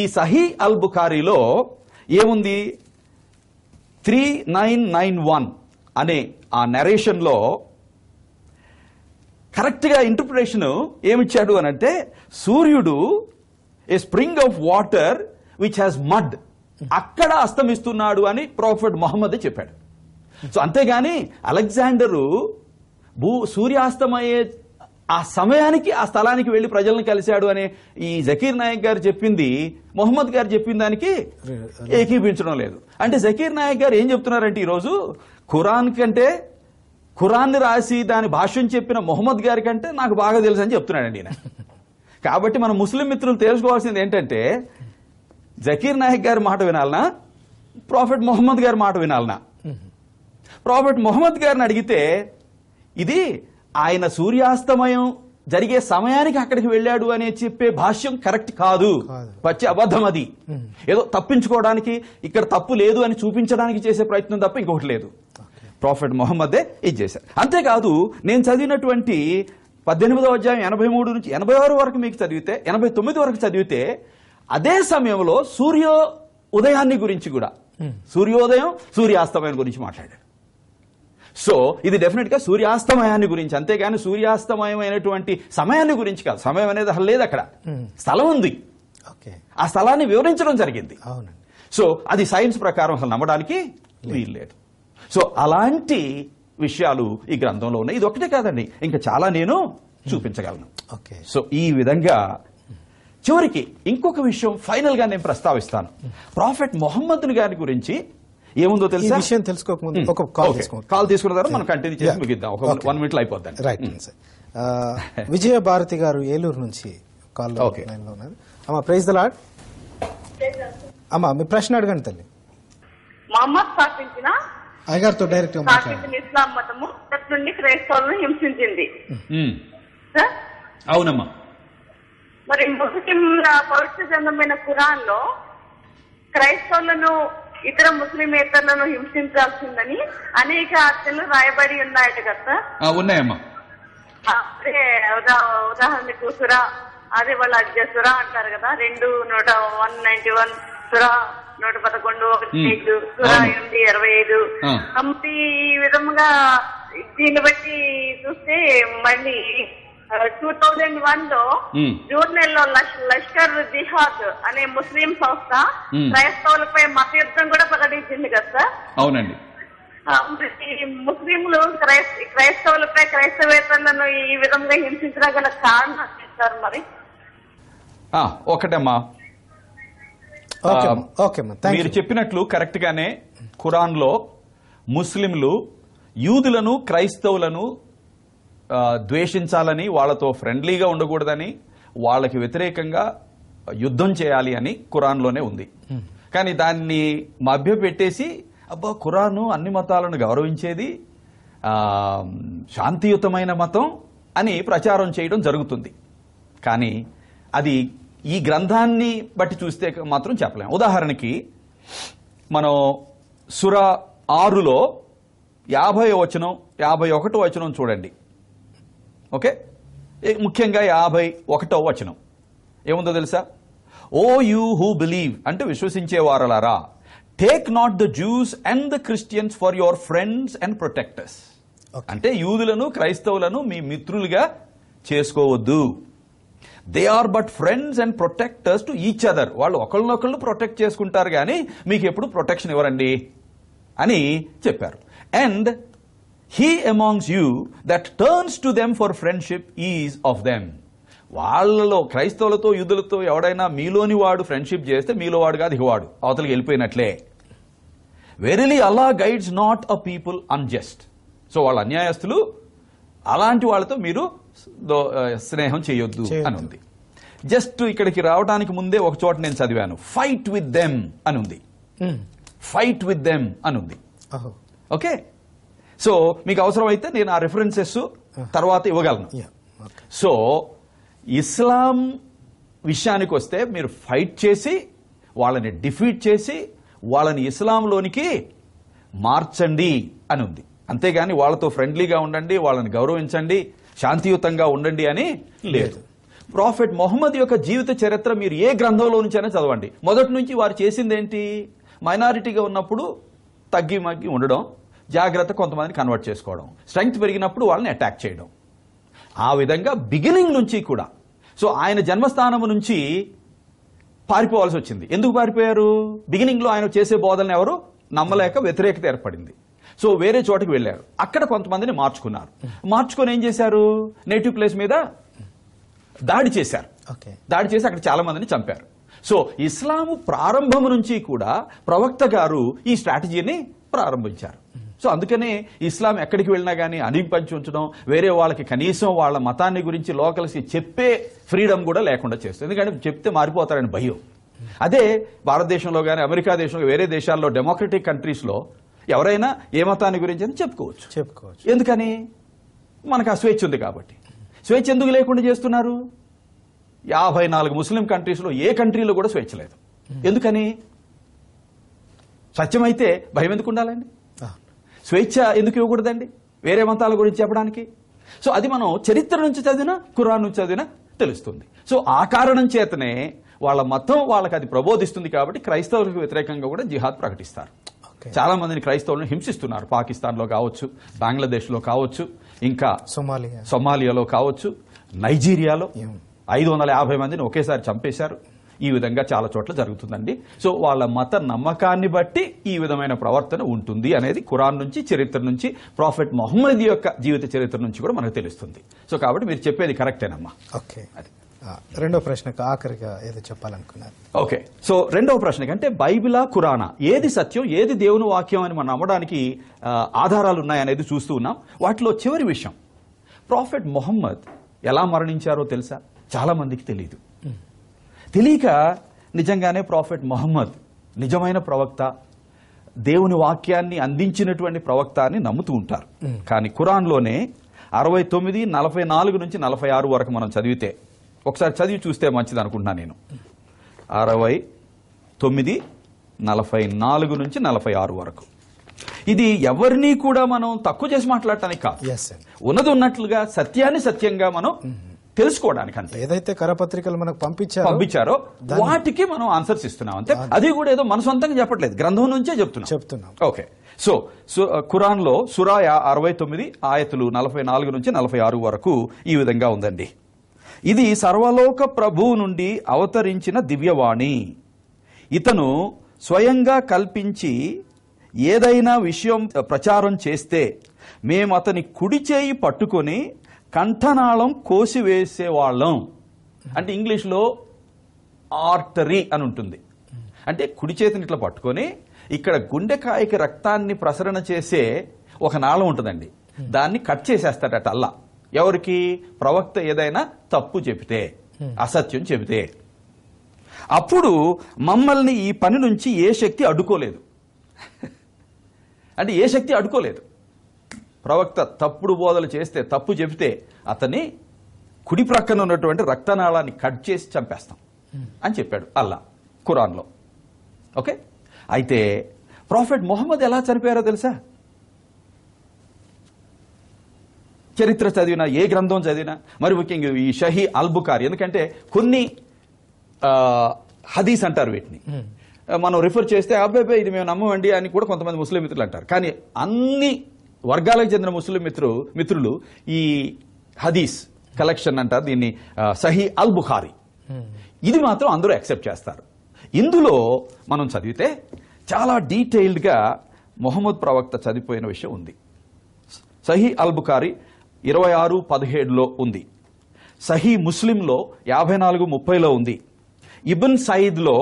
[SPEAKER 2] ఈ సహీ అల్ బుఖారీలో ఏముంది? 3991 అనే ఆ నరేషన్లో కరెక్ట్ గా ఇంటర్ప్రిటేషన్ ఏమిచ్చాడు అని అంటే, సూర్యుడు a spring of water which has mud, అక్కడ అస్తమిస్తున్నాడు అని ప్రాఫెట్ మొహమ్మద్ చెప్పాడు. సో అంతేగాని అలెగ్జాండరు సూర్యాస్తమయ్యే ఆ సమయానికి ఆ స్థలానికి వెళ్లి ప్రజలను కలిశాడు అని ఈ జకీర్ నాయక్ గారు చెప్పింది మొహమ్మద్ గారు చెప్పిన దానికి ఏకీపించడం లేదు. అంటే జకీర్ నాయక్ గారు ఏం చెప్తున్నారంటే, ఈరోజు ఖురాన్ కంటే, ఖురాన్ని రాసి దాని భాష్యం చెప్పిన మొహమ్మద్ గారి కంటే నాకు బాగా తెలుసు అని చెప్తున్నాడండి ఈయన. కాబట్టి మన ముస్లిం మిత్రులు తెలుసుకోవాల్సింది ఏంటంటే, జకీర్ నాయక్ గారి మాట వినాలనా, ప్రాఫెట్ మొహమ్మద్ గారి మాట వినాలనా? ప్రాఫెట్ మొహమ్మద్ గారిని అడిగితే ఇది ఆయన సూర్యాస్తమయం జరిగే సమయానికి అక్కడికి వెళ్ళాడు అని చెప్పే భాష్యం కరెక్ట్ కాదు, పచ్చి అబద్ధం. అది ఏదో తప్పించుకోవడానికి, ఇక్కడ తప్పు లేదు అని చూపించడానికి చేసే ప్రయత్నం తప్ప ఇంకొకటి లేదు. ప్రాఫెట్ మొహమ్మదే ఇది చేశారు. అంతేకాదు, నేను చదివినటువంటి 18వ అధ్యాయం 83 నుంచి 86 వరకు మీకు చదివితే, 89 వరకు చదివితే, అదే సమయంలో ఉదయాన్ని గురించి కూడా, సూర్యోదయం సూర్యాస్తమయం గురించి మాట్లాడాడు. సో ఇది డెఫినెట్ గా సూర్యాస్తమయాన్ని గురించి, అంతేగాని సూర్యాస్తమయమైనటువంటి సమయాన్ని గురించి కాదు. సమయం అనేది అసలు లేదు అక్కడ, స్థలం ఉంది, ఆ స్థలాన్ని వివరించడం జరిగింది. సో అది సైన్స్ ప్రకారం అసలు నమ్మడానికి వీలు లేదు. సో అలాంటి విషయాలు ఈ గ్రంథంలో ఉన్నాయి. ఇది ఒకటే కాదండి, ఇంకా చాలా నేను చూపించగలను. సో ఈ విధంగా చివరికి ఇంకొక విషయం ఫైనల్ గా నేను ప్రస్తావిస్తాను. ప్రాఫెట్ మొహమ్మద్ గారి గురించి ఏముందో తెలుసా?
[SPEAKER 1] విషయం తెలుసుకోకముందు ఒక
[SPEAKER 2] కాల్ తీసుకున్న తర్వాత మనం కంటిన్యూ చేసి ముగిద్దాం. ఒక 1 minute లో అయిపోద్ది.
[SPEAKER 1] రైట్. విజయ భారతి గారు ఏలూరు నుంచి కాల్ లైన్ లో ఉన్నారు. అమ్మా, ప్రైజ్ ద లార్డ్. అమ్మా, మీ ప్రశ్న అడగండి తల్లి.
[SPEAKER 3] మొహమ్మద్ స్థాపించిన
[SPEAKER 1] అయ్యగారితో డైరెక్ట్ గా మాట్లాడండి.
[SPEAKER 3] ఇస్లాం మతము నుండి క్రైస్తవులను హింసించింది.
[SPEAKER 2] అవునమ్మా.
[SPEAKER 3] మరి ముస్లిం పవిత్ర గ్రంథమైన ఖురాన్ లో క్రైస్తవులను ఇతర ముస్లిమేతరులను హింసించాల్సిందని అనేక ఆజ్ఞలు రాయబడి ఉన్నాయట కదా?
[SPEAKER 2] ఉన్నాయమ్మా.
[SPEAKER 3] అదే ఉదాహరణకు సురా, అదే వాళ్ళ సురా అంటారు కదా, 191 సురా 111 1 సురా 825. కాబట్టి ఈ విధంగా దీన్ని బట్టి చూస్తే మళ్ళీ 2001 లో జూన్ నెలలో లష్కర్ జిహాద్ అనే ముస్లిం సంస్థ క్రైస్తవులపై మత యుద్ధం కూడా ప్రకటించింది కదా సార్?
[SPEAKER 2] అవునండి.
[SPEAKER 3] ముస్లింలు క్రైస్తవులపై క్రైస్తవేతరులను ఈ విధంగా హింసించడం గల కారణం సార్? మరి
[SPEAKER 2] ఒకటమ్మా, మీరు చెప్పినట్లు కరెక్ట్ గానే ఖురాన్ లో ముస్లింలు యూదులను క్రైస్తవులను ద్వేషించాలని, వాళ్లతో ఫ్రెండ్లీగా ఉండకూడదని, వాళ్ళకి వ్యతిరేకంగా యుద్ధం చేయాలి అని ఖురాన్లోనే ఉంది. కానీ దాన్ని మభ్యపెట్టేసి అబ్బా ఖురాను అన్ని మతాలను గౌరవించేది, శాంతియుతమైన మతం అని ప్రచారం చేయడం జరుగుతుంది. కానీ అది ఈ గ్రంథాన్ని బట్టి చూస్తే మాత్రం చెప్పలేము. ఉదాహరణకి మనం సూరా 6లో 50వ వచనం 51వ వచనం చూడండి. ఓకే, ముఖ్యంగా 51వ వచనం ఏముందో తెలుసా? ఓ యూ హూ బిలీవ్, అంటే విశ్వసించే వారలారా, take not the Jews and the Christians for your friends and protectors. అంటే యూదులను క్రైస్తవులను మీ మిత్రులుగా చేసుకోవద్దు. They are but friends and protectors to each other. వాళ్ళు ఒకళ్ళనొకళ్ళు ప్రొటెక్ట్ చేసుకుంటారు కానీ మీకు ఎప్పుడు ప్రొటెక్షన్ ఇవ్వరండి అని చెప్పారు. And he amongst you that turns to them for friendship is of them. వాళ్ళలో క్రైస్తవులతో యూదులతో ఎవడైనా మీలోని వాడు ఫ్రెండ్షిప్ చేస్తే మీలో వాడు కాదు ఇకవాడు అవతలికి వెళ్ళిపోయినట్లే. Verily Allah guides not a people unjust. So వాళ్ళ అన్యాయస్తులు, అలాంటి వాళ్ళతో మీరు స్నేహం చేయొద్దు అని ఉంది. జస్ట్ ఇక్కడికి రావడానికి ముందే ఒక చోట నేను చదివాను, ఫైట్ విత్ దెమ్ అని ఉంది. ఫైట్ విత్ దెమ్ అని ఉంది. ఓకే, సో మీకు అవసరం అయితే నేను ఆ రెఫరెన్సెస్ తర్వాత ఇవ్వగలను. సో ఇస్లాం విషయానికి వస్తే మీరు ఫైట్ చేసి వాళ్ళని డిఫీట్ చేసి వాళ్ళని ఇస్లాంలోనికి మార్చండి అని ఉంది. అంతేగాని వాళ్ళతో ఫ్రెండ్లీగా ఉండండి, వాళ్ళని గౌరవించండి, శాంతియుతంగా ఉండండి అని లేదు. ప్రాఫెట్ మొహమ్మద్ యొక్క జీవిత చరిత్ర మీరు ఏ గ్రంథంలో నుంచైనా చదవండి. మొదటి నుంచి వారు చేసింది ఏంటి? మైనారిటీగా ఉన్నప్పుడు తగ్గి మగ్గి ఉండడం, జాగ్రత్త కొంతమందిని కన్వర్ట్ చేసుకోవడం, స్ట్రెంగ్త్ పెరిగినప్పుడు వాళ్ళని అటాక్ చేయడం. ఆ విధంగా బిగినింగ్ నుంచి కూడా. సో ఆయన జన్మస్థానం నుంచి పారిపోవాల్సి వచ్చింది. ఎందుకు పారిపోయారు? బిగినింగ్ లో ఆయన చేసే బోధనలు ఎవరు నమ్మలేక వ్యతిరేకత ఏర్పడింది. సో వేరే చోటకి వెళ్లారు. అక్కడ కొంతమందిని మార్చుకున్నారు. మార్చుకొని ఏం చేశారు? నేటివ్ ప్లేస్ మీద దాడి చేశారు. దాడి చేసి అక్కడ చాలా మందిని చంపారు. సో ఇస్లాము ప్రారంభం నుంచి కూడా ప్రవక్త గారు ఈ స్ట్రాటజీని ప్రారంభించారు. సో అందుకనే ఇస్లాం ఎక్కడికి వెళ్ళినా కానీ అనిపించి ఉంచడం, వేరే వాళ్ళకి కనీసం వాళ్ళ మతాన్ని గురించి లోకల్స్కి చెప్పే ఫ్రీడమ్ కూడా లేకుండా చేస్తుంది. ఎందుకంటే చెప్తే మారిపోతారని భయం. అదే భారతదేశంలో కానీ అమెరికా దేశంలో వేరే దేశాల్లో డెమోక్రటిక్ కంట్రీస్లో ఎవరైనా ఏ మతాన్ని గురించి అని చెప్పుకోవచ్చు. ఎందుకని? మనకు ఆ స్వేచ్ఛ ఉంది కాబట్టి. స్వేచ్ఛ ఎందుకు లేకుండా చేస్తున్నారు? 54 ముస్లిం కంట్రీస్లో ఏ కంట్రీలో కూడా స్వేచ్ఛ లేదు. ఎందుకని? సత్యమైతే భయం ఎందుకు ఉండాలండి? స్వేచ్ఛ ఎందుకు ఇవ్వకూడదండి వేరే మతాల గురించి చెప్పడానికి? సో అది మనం చరిత్ర నుంచి చదివినా ఖురాన్ నుంచి చదివినా తెలుస్తుంది. సో ఆ కారణం చేతనే వాళ్ళ మతం వాళ్ళకి అది ప్రబోధిస్తుంది కాబట్టి క్రైస్తవులకు వ్యతిరేకంగా కూడా జిహాద్ ప్రకటిస్తారు. చాలా మందిని క్రైస్తవులను హింసిస్తున్నారు. పాకిస్తాన్లో కావచ్చు, బంగ్లాదేశ్లో కావచ్చు, ఇంకా సొమాలియాలో కావచ్చు, నైజీరియాలో 550 మందిని ఒకేసారి చంపేశారు. ఈ విధంగా చాలా చోట్ల జరుగుతుందండి. సో వాళ్ళ మత నమ్మకాన్ని బట్టి ఈ విధమైన ప్రవర్తన ఉంటుంది అనేది ఖురాన్ నుంచి, చరిత్ర నుంచి, ప్రాఫెట్ మొహమ్మద్ యొక్క జీవిత చరిత్ర నుంచి కూడా మనకు తెలుస్తుంది. సో కాబట్టి మీరు చెప్పేది కరెక్టేనమ్మా.
[SPEAKER 1] ఓకే, రెండో ప్రశ్నకు ఆఖరిగా ఏదో చెప్పాలనుకున్నారు.
[SPEAKER 2] ఓకే, సో రెండవ ప్రశ్నకి అంటే బైబిలా ఖురానా, ఏది సత్యం, ఏది దేవుని వాక్యం అని మనం నమ్మడానికి ఆధారాలు ఉన్నాయనేది చూస్తూ ఉన్నాం. వాటిలో చివరి విషయం, ప్రాఫెట్ మొహమ్మద్ ఎలా మరణించారో తెలుసా? చాలా మందికి తెలియదు. తెలియక నిజంగానే ప్రాఫెట్ మొహమ్మద్ నిజమైన ప్రవక్త, దేవుని వాక్యాన్ని అందించినటువంటి ప్రవక్త అని నమ్ముతూ ఉంటారు. కానీ ఖురాన్లోనే 69, 44 నుంచి 46 వరకు మనం చదివితే, ఒకసారి చదివి చూస్తే మంచిది అనుకుంటున్నా నేను. 69, 44 నుంచి 46 వరకు. ఇది ఎవరిని కూడా మనం తక్కువ చేసి మాట్లాడటానికి కాదు, ఉన్నది ఉన్నట్లుగా సత్యాన్ని సత్యంగా మనం తెలుసుకోవడానికి. అంతే,
[SPEAKER 1] ఏదైతే కరపత్రికలు మనకు
[SPEAKER 2] పంపించారో వాటికి మనం ఆన్సర్స్ ఇస్తున్నాం అంతే. అది కూడా ఏదో మన సొంతంగా చెప్పట్లేదు, గ్రంథం నుంచే చెప్తున్నాం. ఓకే, సో ఖురాన్ లో సూరా 69 ఆయతులు 44 నుంచి 46 వరకు ఈ విధంగా ఉందండి. ఇది సర్వలోక ప్రభువు నుండి అవతరించిన దివ్యవాణి. ఇతను స్వయంగా కల్పించి ఏదైనా విషయం ప్రచారం చేస్తే మేము అతని కుడి చేయి పట్టుకొని కంఠనాళం కోసివేసేవాళ్ళం. అంటే ఇంగ్లీష్లో ఆర్టరీ అని ఉంటుంది. అంటే కుడి చేతిని ఇట్లా పట్టుకొని ఇక్కడ గుండెకాయకి రక్తాన్ని ప్రసరణ చేసే ఒక నాళం ఉంటుందండి, దాన్ని కట్ చేసేస్తాడట అల్లా. ఎవరికి? ప్రవక్త ఏదైనా తప్పు చెబితే, అసత్యం చెబితే. అప్పుడు మమ్మల్ని ఈ పని నుంచి ఏ శక్తి అడ్డుకోలేదు. అంటే ఏ శక్తి అడ్డుకోలేదు. ప్రవక్త తప్పుడు బోధలు చేస్తే, తప్పు చెబితే అతన్ని కుడి ప్రక్కన ఉన్నటువంటి రక్తనాళాన్ని కట్ చేసి చంపేస్తాం అని చెప్పాడు అల్లా ఖురాన్లో. ఓకే, అయితే ప్రాఫెట్ మొహమ్మద్ ఎలా చనిపోయారో తెలుసా? చరిత్ర చదివినా, ఏ గ్రంథం చదివినా, మరి ముఖ్యంగా ఈ షహీ అల్ బుఖారి, ఎందుకంటే కొన్ని హదీస్ అంటారు వీటిని, మనం రిఫర్ చేస్తే అబ్బాయి ఇది మేము నమ్మమండి అని కూడా కొంతమంది ముస్లిం మిత్రులు అంటారు. కానీ అన్ని వర్గాలకు చెందిన ముస్లిం మిత్రులు ఈ హదీస్ కలెక్షన్ అంటారు దీన్ని, సహీ అల్ బుఖారీ. ఇది మాత్రం అందరూ యాక్సెప్ట్ చేస్తారు. ఇందులో మనం చదివితే చాలా డీటెయిల్డ్గా మొహమ్మద్ ప్రవక్త చదివిపోయిన విషయం ఉంది. సహీ అల్ బుఖారీ 26:17లో ఉంది. సహీ ముస్లింలో 54:30లో ఉంది. ఇబ్న్ సయీద్లో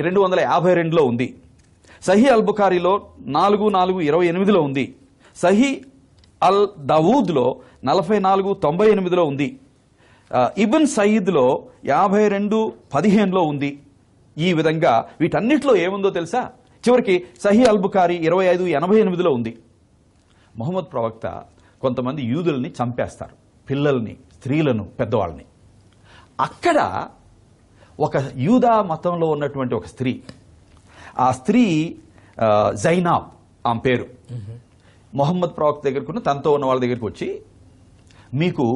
[SPEAKER 2] 252లో ఉంది. సహీ అల్ బుఖారీలో 44:28లో ఉంది. సహీ అల్ దావూద్లో 44:98లో ఉంది. ఇబ్న్ సయీద్లో 52:15లో ఉంది. ఈ విధంగా వీటన్నిటిలో ఏముందో తెలుసా? చివరికి సహీ అల్ బుఖారీ 25:88లో ఉంది. మొహమ్మద్ ప్రవక్త కొంతమంది యూదుల్ని చంపేస్తారు, పిల్లల్ని, స్త్రీలను, పెద్దవాళ్ళని. అక్కడ ఒక యూదా మతంలో ఉన్నటువంటి ఒక స్త్రీ, ఆ స్త్రీ జైనాబ్ ఆమె పేరు, మొహమ్మద్ ప్రవక్త దగ్గరకు తనతో ఉన్న వాళ్ళ దగ్గరికి వచ్చి మీకు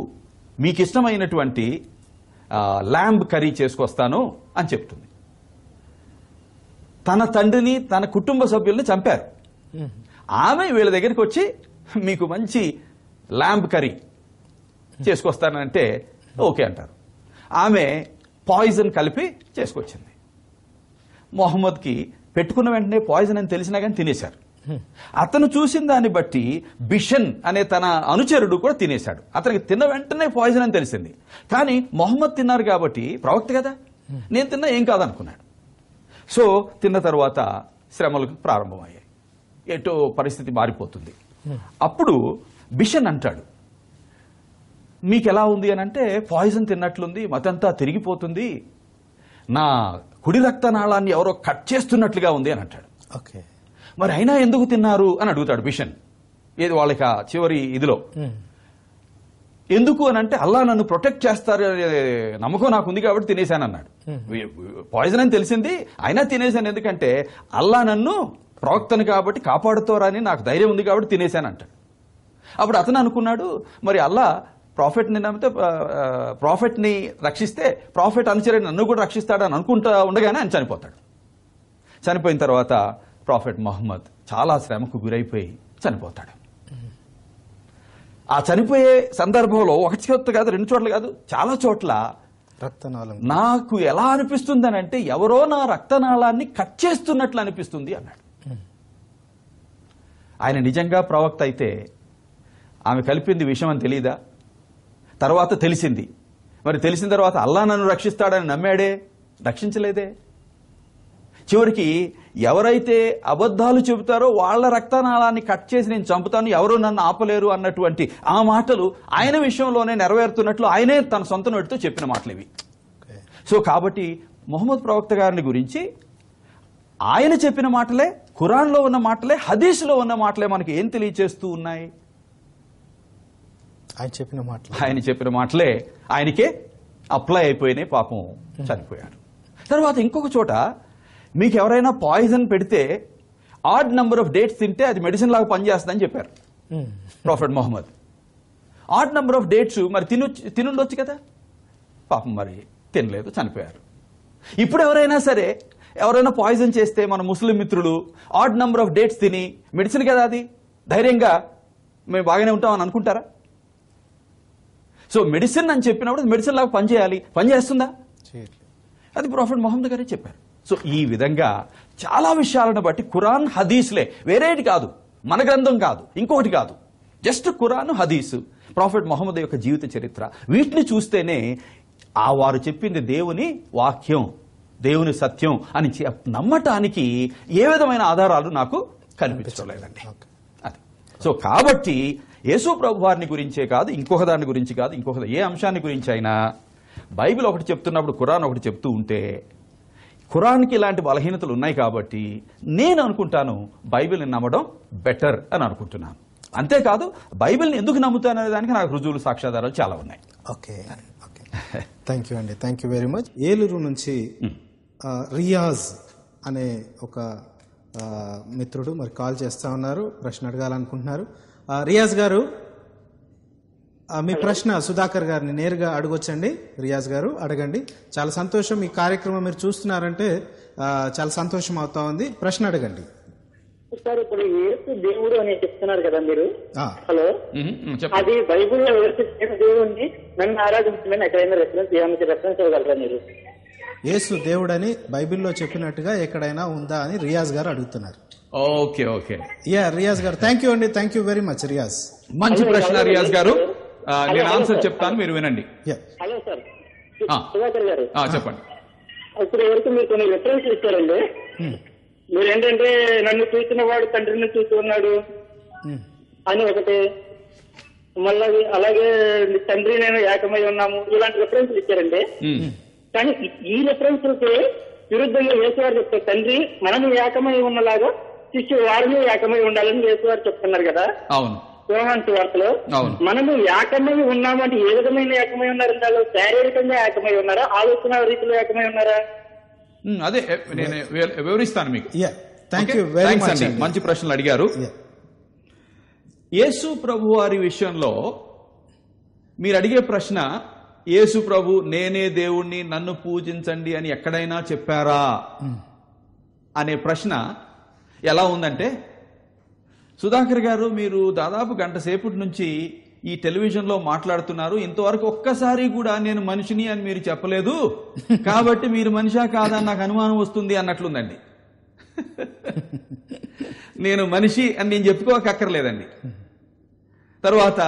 [SPEAKER 2] ఇష్టమైనటువంటి ల్యాంబ్ కర్రీ చేసుకొస్తాను అని చెప్తుంది. తన తండ్రిని, తన కుటుంబ సభ్యుల్ని చంపారు. ఆమె వీళ్ళ దగ్గరికి వచ్చి మీకు మంచి ల్యాంబ్ కర్రీ చేసుకొస్తానంటే ఓకే అంటారు. ఆమె పాయిజన్ కలిపి చేసుకొచ్చింది. మొహమ్మద్కి పెట్టుకున్న వెంటనే పాయిజన్ అని తెలిసినా కానీ తినేశారు. అతను చూసిన దాన్ని బట్టి బిషన్ అనే తన అనుచరుడు కూడా తినేశాడు. అతనికి తిన్న వెంటనే పాయిజన్ అని తెలిసింది. కానీ మొహమ్మద్ తిన్నారు కాబట్టి ప్రవక్త కదా, నేను తిన్నా ఏం కాదనుకున్నాడు. సో తిన్న తర్వాత శ్రమలు ప్రారంభమయ్యాయి. ఎటో పరిస్థితి మారిపోతుంది. అప్పుడు బిషన్ అంటాడు, మీకు ఎలా ఉంది అని అంటే, పాయిజన్ తిన్నట్లుంది, మతంతా తిరిగిపోతుంది, నా కుడి రక్తనాళాన్ని ఎవరో కట్ చేస్తున్నట్లుగా ఉంది అని అంటాడు.
[SPEAKER 1] ఓకే,
[SPEAKER 2] మరి అయినా ఎందుకు తిన్నారు అని అడుగుతాడు బిషన్. ఏది వాళ్ళకి చివరి ఇదిలో ఎందుకు అని అంటే, అల్లా నన్ను ప్రొటెక్ట్ చేస్తారు నమ్మకం నాకు ఉంది కాబట్టి తినేశాను అన్నాడు. పాయిజన్ అని తెలిసింది అయినా తినేశాను, ఎందుకంటే అల్లా నన్ను ప్రవక్తను కాబట్టి కాపాడుతారని నాకు ధైర్యం ఉంది కాబట్టి తినేశాను అంటాడు. అప్పుడు అతను అనుకున్నాడు, మరి అల్లా ప్రాఫిట్ని నమ్మితే ప్రాఫిట్ని రక్షిస్తే ప్రాఫిట్ అనుచరుడు నన్ను కూడా రక్షిస్తాడని అనుకుంటా ఉండగానే ఆయన చనిపోతాడు. చనిపోయిన తర్వాత ప్రాఫిట్ మొహమ్మద్ చాలా శ్రమకు గురైపోయి చనిపోతాడు. ఆ చనిపోయే సందర్భంలో ఒక చోట కాదు, రెండు చోట్ల కాదు, చాలా చోట్ల
[SPEAKER 1] రక్తనాళం
[SPEAKER 2] నాకు ఎలా అనిపిస్తుంది అని అంటే, ఎవరో నా రక్తనాళాన్ని కట్ చేస్తున్నట్లు అనిపిస్తుంది అన్నాడు. ఆయన నిజంగా ప్రవక్త అయితే ఆమె కలిపింది విషయం అని తెలీదా? తర్వాత తెలిసింది. మరి తెలిసిన తర్వాత అల్లా నన్ను రక్షిస్తాడని నమ్మాడే, రక్షించలేదే. చివరికి ఎవరైతే అబద్ధాలు చెబుతారో వాళ్ళ రక్తనాళాన్ని కట్ చేసి నేను చంపుతాను, ఎవరూ నన్ను ఆపలేరు అన్నటువంటి ఆ మాటలు ఆయన విషయంలోనే నెరవేరుతున్నట్లు ఆయనే తన సొంత నోటితో చెప్పిన మాటలు ఇవి. సో కాబట్టి మొహమ్మద్ ప్రవక్త గారిని గురించి ఆయన చెప్పిన మాటలే, ఖురాన్లో ఉన్న మాటలే, హదీస్లో ఉన్న మాటలే మనకి ఏం తెలియచేస్తూ ఉన్నాయి? ఆయన చెప్పిన మాటలే ఆయనకే అప్లై అయిపోయినాయి. పాపం చనిపోయాడు. తర్వాత ఇంకొక చోట, మీకు ఎవరైనా పాయిజన్ పెడితే ఆడ్ నెంబర్ ఆఫ్ డేట్స్ తింటే అది మెడిసిన్ లాగా పనిచేస్తుందని చెప్పారు prophet Muhammad. Odd number of dates మరి తినుండొచ్చు కదా, పాపం మరి తినలేదు, చనిపోయారు. ఇప్పుడు ఎవరైనా సరే ఎవరైనా పాయిజన్ చేస్తే మన ముస్లిం మిత్రులు ఆడ్ నెంబర్ ఆఫ్ డేట్స్ తిని, మెడిసిన్ కదా అది, ధైర్యంగా మేము బాగానే ఉంటామని అనుకుంటారా? సో మెడిసిన్ అని చెప్పినప్పుడు మెడిసిన్ లాగా పనిచేయాలి, పనిచేస్తుందా? అది ప్రాఫెట్ మొహమ్మద్ గారే చెప్పారు. సో ఈ విధంగా చాలా విషయాలను బట్టి ఖురాన్, హదీస్లే, వేరేటి కాదు, మన గ్రంథం కాదు, ఇంకొకటి కాదు, జస్ట్ ఖురాన్, హదీస్, ప్రాఫెట్ మొహమ్మద్ యొక్క జీవిత చరిత్ర, వీటిని చూస్తేనే ఆ వారు చెప్పింది దేవుని వాక్యం, దేవుని సత్యం అని నమ్మటానికి ఏ విధమైన ఆధారాలు నాకు కనిపించలేదండి. అది. సో కాబట్టి యేసు ప్రభు వారిని గురించే కాదు, ఇంకొక దాని గురించి కాదు, ఇంకొక ఏ అంశాన్ని గురించి అయినా బైబిల్ ఒకటి చెప్తున్నప్పుడు ఖురాన్ ఒకటి చెప్తూ ఉంటే, ఖురాన్కి ఇలాంటి బలహీనతలు ఉన్నాయి కాబట్టి నేను అనుకుంటాను బైబిల్ని నమ్మడం బెటర్ అని అనుకుంటున్నాను. అంతేకాదు బైబిల్ని ఎందుకు నమ్ముతాననే దానికి నాకు రుజువులు, సాక్ష్యాధారాలు చాలా ఉన్నాయి.
[SPEAKER 1] ఓకే, థ్యాంక్ యూ అండి, thank you very much. Eluru నుంచి రియాజ్ అనే ఒక మిత్రుడు మరి కాల్ చేస్తా ఉన్నారు, ప్రశ్న అడగాలనుకుంటున్నారు. రియాజ్ గారు, మీ ప్రశ్న సుధాకర్ గారిని నేరుగా అడగొచ్చండి. రియాజ్ గారు అడగండి. చాలా సంతోషం, ఈ కార్యక్రమం మీరు చూస్తున్నారంటే చాలా సంతోషం అవుతా ఉంది. ప్రశ్న అడగండి.
[SPEAKER 6] సార్ ఇప్పుడు యేసు దేవుడు అని చెప్తున్నారు కదా మీరు.
[SPEAKER 1] ఆ,
[SPEAKER 6] హలో,
[SPEAKER 2] చెప్పండి.
[SPEAKER 6] అది బైబుల్లో యేసు దేవుడిని నన్ను ఆరాధించమని ఎక్కడైనా రెఫరెన్స్ ఇవ్వగలరా మీరు?
[SPEAKER 1] యేసు దేవుడని బైబిల్లో చెప్పినట్టుగా ఎక్కడైనా ఉందా అని రియాజ్ గారు అడుగుతున్నారు.
[SPEAKER 2] ఓకే ఓకే,
[SPEAKER 1] యా రియాజ్ గారు, థ్యాంక్ యూ అండి, thank you very much Riyaz.
[SPEAKER 2] మంచి ప్రశ్న రియాజ్ గారు. నేను ఆన్సర్ చెప్తాను, మీరు వినండి.
[SPEAKER 6] హలో సార్,
[SPEAKER 2] ఆ.
[SPEAKER 6] సుధాకర్ గారు
[SPEAKER 2] చెప్పండి.
[SPEAKER 6] ఇప్పుడు వరకు మీరు కొన్ని రెఫరెన్స్ ఇచ్చారండి. మీరు ఏంటంటే నన్ను చూసిన వాడు తండ్రిని చూసి ఉన్నాడు అని ఒకటి, మళ్ళీ అలాగే తండ్రి నేను ఏకమై ఉన్నాము, ఇలాంటి రెఫరెన్స్ ఇచ్చారండి. కానీ ఈ రెఫరెన్స్ కి విరుద్ధంగా యేసువారు చెప్తారు, తండ్రి మనము ఏకమై ఉన్నలాగా శిష్యులు వారిని ఏకమై ఉండాలని యేసువారు చెప్తున్నారు కదా.
[SPEAKER 2] అవును,
[SPEAKER 6] యోహాను సువార్తలో మనము ఏకమై ఉన్నామంటే ఏ విధమైన ఏకమై ఉన్నారు? వాళ్ళు శారీరకంగా ఏకమై ఉన్నారా, ఆలోచన రీతిలో ఏకమై ఉన్నారా?
[SPEAKER 2] అదే నేను వివరిస్తాను మీకు.
[SPEAKER 1] Thank you very much.
[SPEAKER 2] మంచి ప్రశ్నలు అడిగారు. యేసు ప్రభు వారి విషయంలో మీరు అడిగే ప్రశ్న, యేసు ప్రభు నేనే దేవుణ్ణి నన్ను పూజించండి అని ఎక్కడైనా చెప్పారా అనే ప్రశ్న ఎలా ఉందంటే, సుధాకర్ గారు మీరు దాదాపు గంట సేపటి నుంచి ఈ టెలివిజన్లో మాట్లాడుతున్నారు, ఇంతవరకు ఒక్కసారి కూడా నేను మనిషిని అని మీరు చెప్పలేదు, కాబట్టి మీరు మనిషా కాదా నాకు అనుమానం వస్తుంది అన్నట్లుందండి. నేను మనిషి అని నేను చెప్పుకోకక్కర్లేదండి. తర్వాత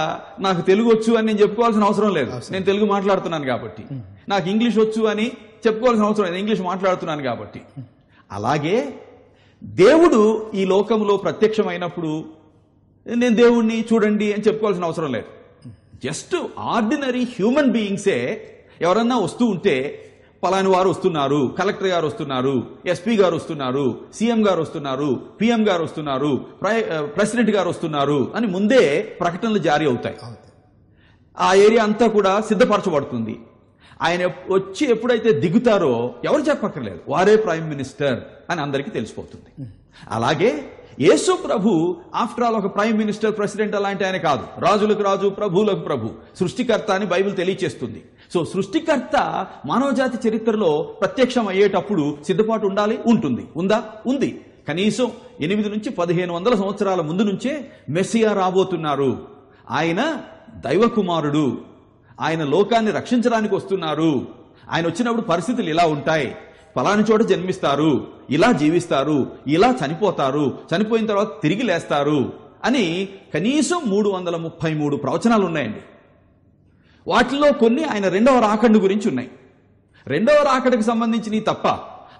[SPEAKER 2] నాకు తెలుగు వచ్చు అని నేను చెప్పుకోవాల్సిన అవసరం లేదు, నేను తెలుగు మాట్లాడుతున్నాను కాబట్టి. నాకు ఇంగ్లీష్ వచ్చు అని చెప్పుకోవాల్సిన అవసరం లేదు, ఇంగ్లీష్ మాట్లాడుతున్నాను కాబట్టి. అలాగే దేవుడు ఈ లోకంలో ప్రత్యక్షమైనప్పుడు నేను దేవుణ్ణి చూడండి అని చెప్పుకోవాల్సిన అవసరం లేదు. జస్ట్ ఆర్డినరీ హ్యూమన్ బీయింగ్సే ఎవరన్నా వస్తూ ఉంటే, పలాని వారు వస్తున్నారు, కలెక్టర్ గారు వస్తున్నారు, ఎస్పీ గారు వస్తున్నారు, సీఎం గారు వస్తున్నారు, పిఎం గారు వస్తున్నారు, ప్రెసిడెంట్ గారు వస్తున్నారు అని ముందే ప్రకటనలు జారీ అవుతాయి. ఆ ఏరియా అంతా కూడా సిద్ధపరచబడుతుంది. ఆయన వచ్చి ఎప్పుడైతే దిగుతారో ఎవరు చెప్పక్కర్లేదు, వారే ప్రైమ్ మినిస్టర్ అని అందరికీ తెలిసిపోతుంది. అలాగే యేసు ప్రభు ఆఫ్టర్ ఆల్ ఒక ప్రైమ్ మినిస్టర్, ప్రెసిడెంట్ అలాంటి ఆయన కాదు, రాజులకు రాజు, ప్రభువులకు ప్రభు, సృష్టికర్త అని బైబిల్ తెలియచేస్తుంది. సో సృష్టికర్త మానవజాతి చరిత్రలో ప్రత్యక్షం అయ్యేటప్పుడు సిద్ధపాటు ఉండాలి, ఉంటుంది. ఉందా? ఉంది. కనీసం 8 నుంచి 1500 సంవత్సరాల ముందు నుంచే మెస్సియా రాబోతున్నారు. ఆయన దైవ కుమారుడు, ఆయన లోకాన్ని రక్షించడానికి వస్తున్నారు. ఆయన వచ్చినప్పుడు పరిస్థితులు ఇలా ఉంటాయి, ఫలాని చోట జన్మిస్తారు, ఇలా జీవిస్తారు, ఇలా చనిపోతారు, చనిపోయిన తర్వాత తిరిగి లేస్తారు అని కనీసం 333 ప్రవచనాలు ఉన్నాయండి. వాటిలో కొన్ని ఆయన రెండవ రాకడ గురించి ఉన్నాయి. రెండవ రాకడకు సంబంధించినవి తప్ప